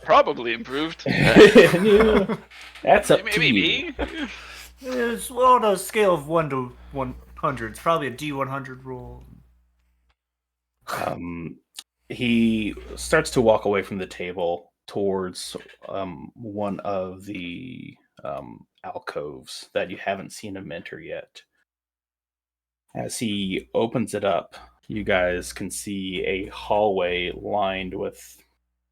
Speaker 5: Probably improved.
Speaker 2: New. That's up to you.
Speaker 5: Maybe.
Speaker 4: It's on a scale of 1 to 100. It's probably a D100 roll.
Speaker 2: He starts to walk away from the table towards one of the alcoves that you haven't seen him enter yet. As he opens it up, you guys can see a hallway lined with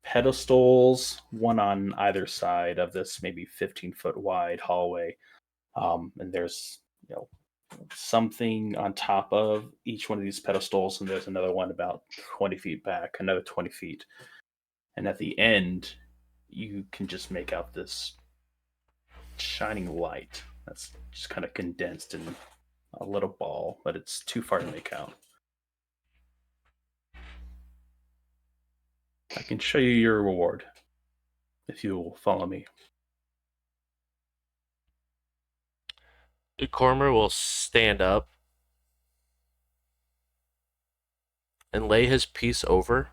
Speaker 2: pedestals, one on either side of this maybe 15-foot wide hallway. And there's, something on top of each one of these pedestals, and there's another one about 20 feet back, another 20 feet. And at the end, you can just make out this shining light that's just kind of condensed in a little ball, but it's too far to make out. I can show you your reward if you will follow me.
Speaker 1: Cormer will stand up and lay his piece over.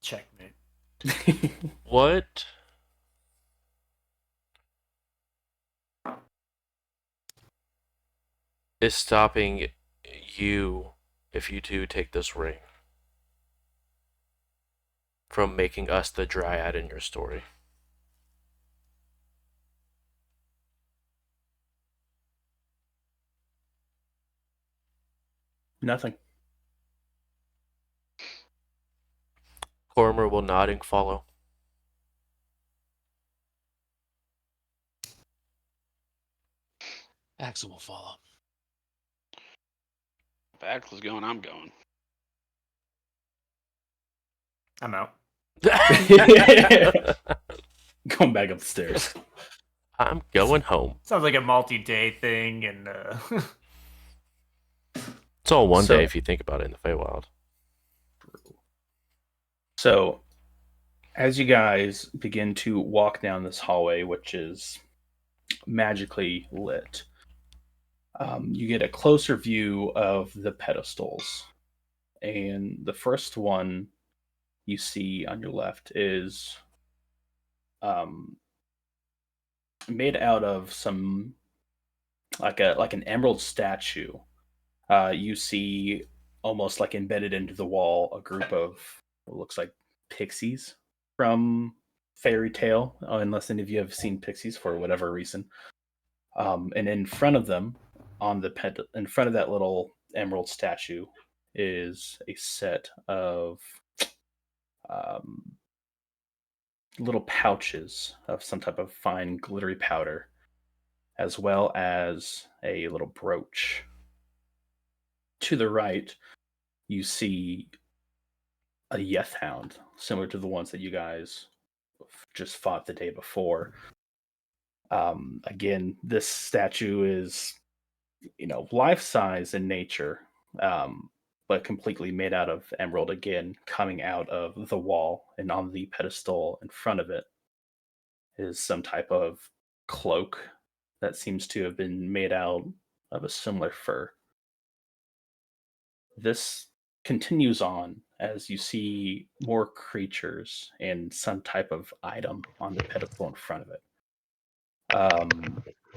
Speaker 4: Checkmate.
Speaker 1: What is stopping you, if you do take this ring, from making us the dryad in your story?
Speaker 2: Nothing.
Speaker 1: Cormer will nodding follow.
Speaker 3: Axel will follow.
Speaker 5: If Axel's going, I'm going.
Speaker 4: I'm out.
Speaker 2: Going back upstairs.
Speaker 1: I'm going home.
Speaker 4: Sounds like a multi-day thing, and
Speaker 1: It's all one
Speaker 2: So-
Speaker 1: day if you think about it in the Feywild.
Speaker 2: So, as you guys begin to walk down this hallway, which is magically lit, you get a closer view of the pedestals. And the first one you see on your left is made out of some like an emerald statue. You see almost like embedded into the wall a group of what looks like pixies from fairy tale, unless any of you have seen pixies for whatever reason. And in front of them, in front of that little emerald statue, is a set of little pouches of some type of fine glittery powder, as well as a little brooch. To the right, you see a Yeth Hound, similar to the ones that you guys just fought the day before. Again, this statue is, life size in nature, but completely made out of emerald. Again, coming out of the wall, and on the pedestal in front of it is some type of cloak that seems to have been made out of a similar fur. This continues on as you see more creatures and some type of item on the pedestal in front of it.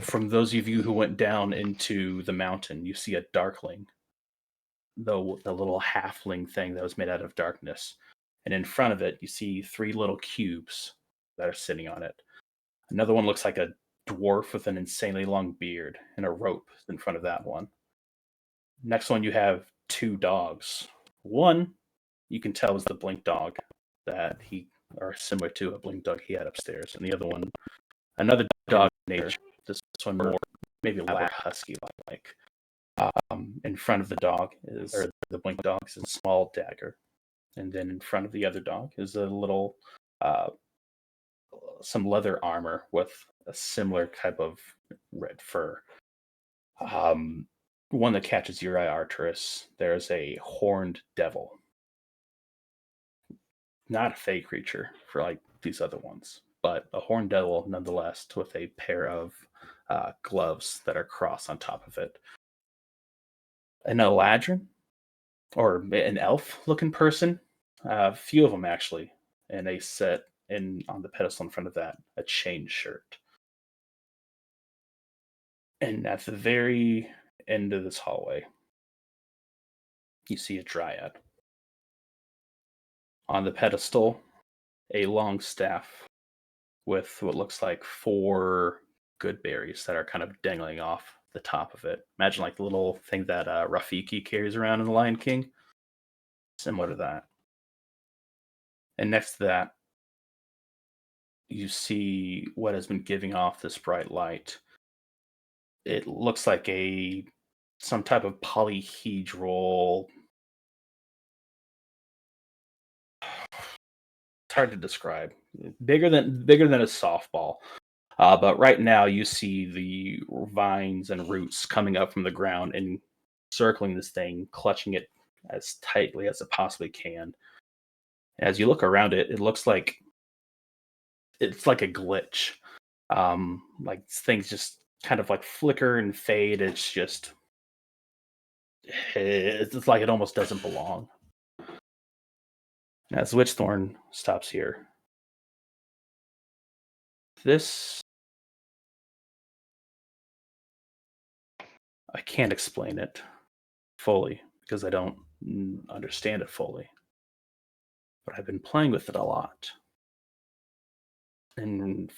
Speaker 2: From those of you who went down into the mountain, you see a darkling, the little halfling thing that was made out of darkness. And in front of it, you see 3 little cubes that are sitting on it. Another one looks like a dwarf with an insanely long beard, and a rope in front of that one. Next one, you have 2 dogs. One, you can tell is the blink dog or similar to a blink dog he had upstairs. And the other one, another dog nature. This one more maybe lab husky like. In front of the dog or the blink dog is a small dagger. And then in front of the other dog is a little some leather armor with a similar type of red fur. One that catches your eye, Arturus, there's a horned devil. Not a fey creature for like these other ones, but a horned devil nonetheless, with a pair of gloves that are crossed on top of it. An Eladrin, or an elf-looking person, a few of them actually, and they sit on the pedestal in front of that a chain shirt. And at the very end of this hallway, you see a dryad. On the pedestal, a long staff with what looks like 4 good berries that are kind of dangling off the top of it. Imagine like the little thing that Rafiki carries around in The Lion King. Similar to that. And next to that, you see what has been giving off this bright light. It looks like some type of polyhedral. It's hard to describe. Bigger than a softball. But right now, you see the vines and roots coming up from the ground and circling this thing, clutching it as tightly as it possibly can. As you look around it, it looks like it's like a glitch. Like things just kind of like flicker and fade. It's like it almost doesn't belong. As Witchthorn stops here, this I can't explain it fully because I don't understand it fully. But I've been playing with it a lot. And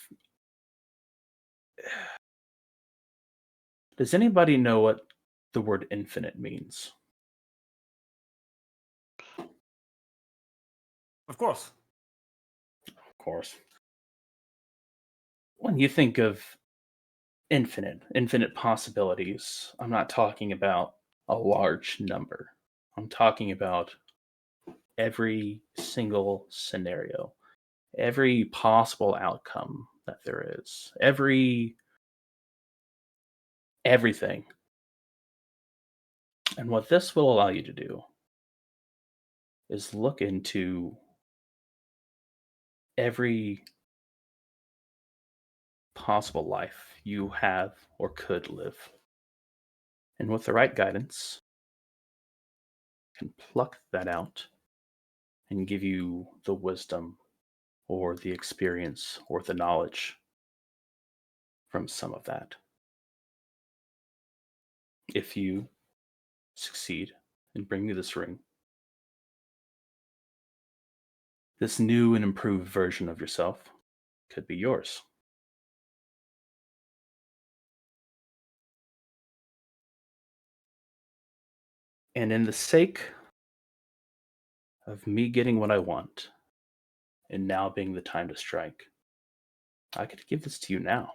Speaker 2: does anybody know what the word infinite means?
Speaker 4: Of course.
Speaker 2: Of course. When you think of infinite possibilities, I'm not talking about a large number. I'm talking about every single scenario, every possible outcome that there is, everything. And what this will allow you to do is look into every possible life you have or could live. And with the right guidance, can pluck that out and give you the wisdom or the experience or the knowledge from some of that. If you succeed in bringing me this ring, this new and improved version of yourself could be yours. And in the sake of me getting what I want, and now being the time to strike, I could give this to you now.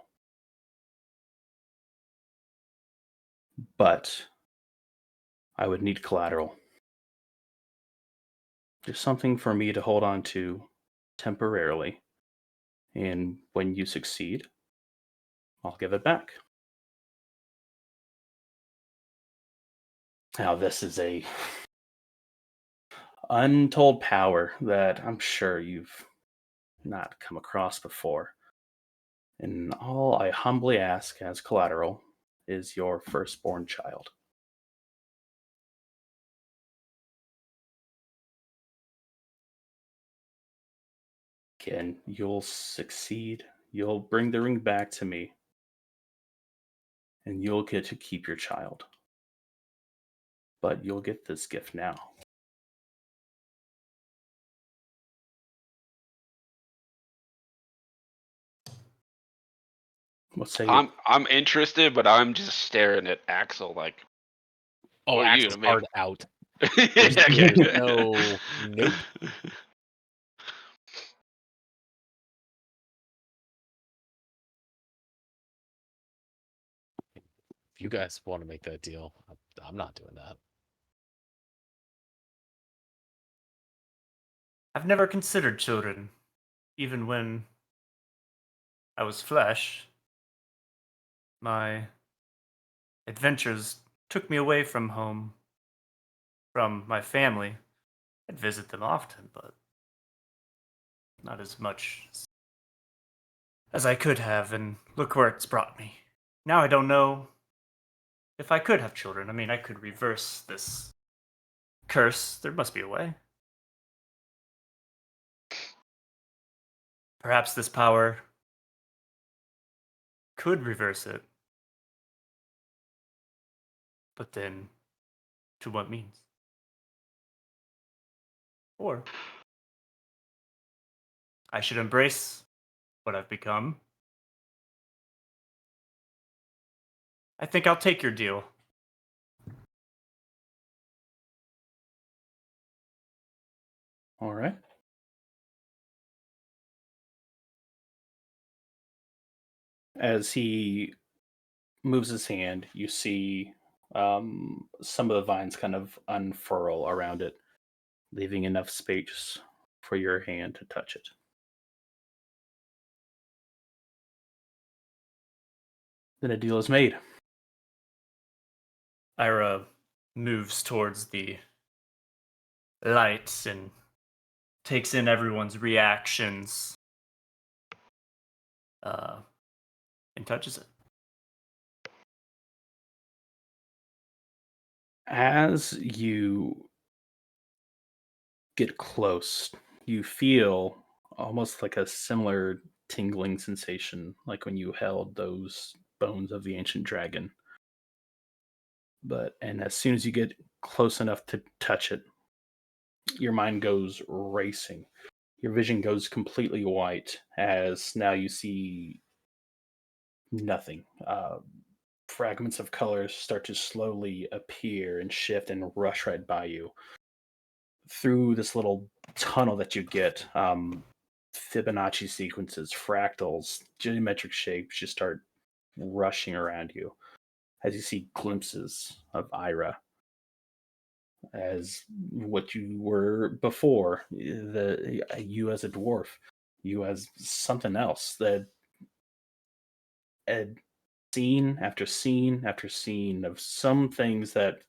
Speaker 2: But I would need collateral. Just something for me to hold on to temporarily. And when you succeed, I'll give it back. Now, this is a untold power that I'm sure you've not come across before. And all I humbly ask as collateral is your firstborn child. Again, you'll succeed. You'll bring the ring back to me. And you'll get to keep your child. But you'll get this gift now. What say you?
Speaker 5: I'm interested, but I'm just staring at Axel like,
Speaker 3: Oh,
Speaker 5: what are you
Speaker 3: Axel's
Speaker 5: gonna
Speaker 3: hard
Speaker 5: make?
Speaker 3: out.
Speaker 5: Okay.
Speaker 3: Nope. If you guys want to make that deal, I'm not doing that.
Speaker 4: I've never considered children, even when I was flesh. My adventures took me away from home, from my family. I'd visit them often, but not as much as I could have, and look where it's brought me. Now I don't know if I could have children. I mean, I could reverse this curse. There must be a way. Perhaps this power could reverse it. But then, to what means? Or I should embrace what I've become. I think I'll take your deal.
Speaker 2: All right. As he moves his hand, you see some of the vines kind of unfurl around it, leaving enough space for your hand to touch it. Then a deal is made.
Speaker 4: Ira moves towards the lights and takes in everyone's reactions. and touches it.
Speaker 2: As you get close, you feel almost like a similar tingling sensation, like when you held those bones of the ancient dragon. And as soon as you get close enough to touch it, your mind goes racing. Your vision goes completely white as now you see nothing. Fragments of colors start to slowly appear and shift and rush right by you through this little tunnel that you get. Fibonacci sequences, fractals, geometric shapes just start rushing around you as you see glimpses of Ira as what you were before. You as a dwarf, you as something else that had scene after scene after scene of some things that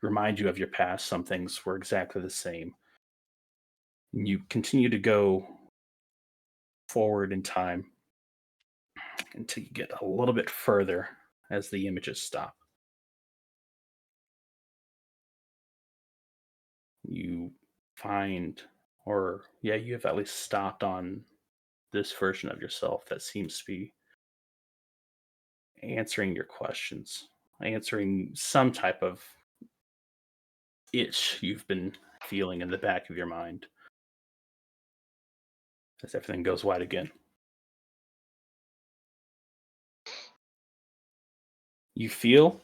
Speaker 2: remind you of your past. Some things were exactly the same. You continue to go forward in time until you get a little bit further as the images stop. You find, or yeah, you have at least stopped on this version of yourself that seems to be answering your questions, answering some type of itch you've been feeling in the back of your mind as everything goes white again. You feel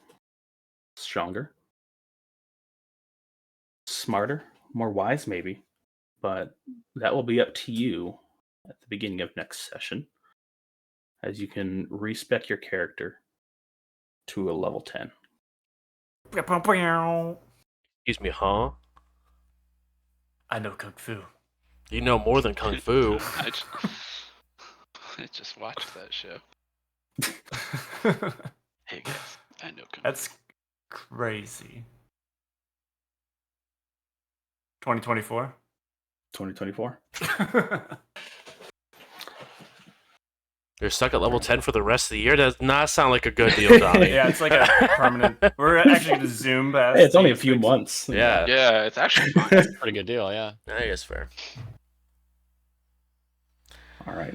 Speaker 2: stronger, smarter, more wise, maybe, but that will be up to you at the beginning of next session as you can respec your character to a level 10.
Speaker 1: Excuse me, huh?
Speaker 4: I know Kung Fu.
Speaker 1: You know more than Kung Fu.
Speaker 5: I just watched that show. Hey guys, I know.
Speaker 4: That's crazy. 2024?
Speaker 2: 2024.
Speaker 1: You're stuck at level 10 for the rest of the year? Does not sound like a good deal, Donnie.
Speaker 4: Yeah, it's like a permanent. We're actually going to zoom past.
Speaker 2: Hey, it's only a
Speaker 4: these
Speaker 2: few
Speaker 4: weeks.
Speaker 2: months.
Speaker 1: Yeah.
Speaker 5: Yeah, it's actually fine.
Speaker 3: Pretty good deal, yeah.
Speaker 1: I guess fair.
Speaker 2: All right.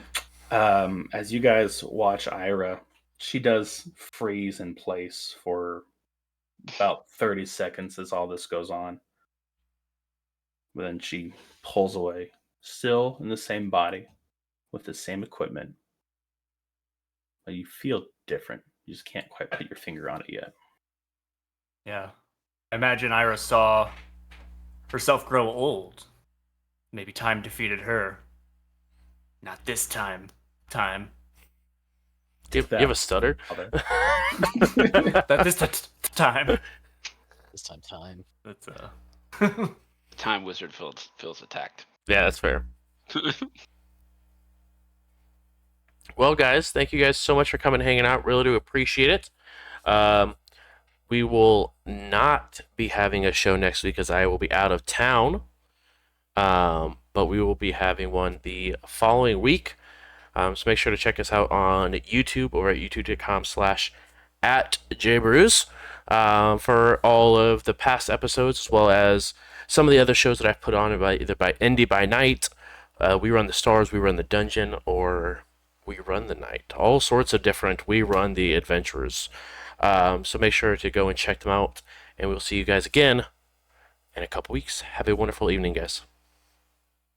Speaker 2: As you guys watch Ira, she does freeze in place for about 30 seconds as all this goes on. But then she pulls away, still in the same body, with the same equipment. But you feel different. You just can't quite put your finger on it yet.
Speaker 4: Yeah. Imagine Ira saw herself grow old. Maybe time defeated her. Not this time. Time.
Speaker 1: Do you have a stutter?
Speaker 4: That this time.
Speaker 3: This time.
Speaker 4: That's
Speaker 5: Time Wizard feels attacked.
Speaker 1: Yeah, that's fair. Well, guys, thank you guys so much for coming and hanging out. Really do appreciate it. We will not be having a show next week because I will be out of town. But we will be having one the following week. So make sure to check us out on YouTube over at youtube.com/@jbrews for all of the past episodes, as well as some of the other shows that I've put on either by Indie by Night, We Run the Stars, We Run the Dungeon, or We Run the Night. All sorts of different We Run the Adventures. So make sure to go and check them out, and we'll see you guys again in a couple weeks. Have a wonderful evening, guys.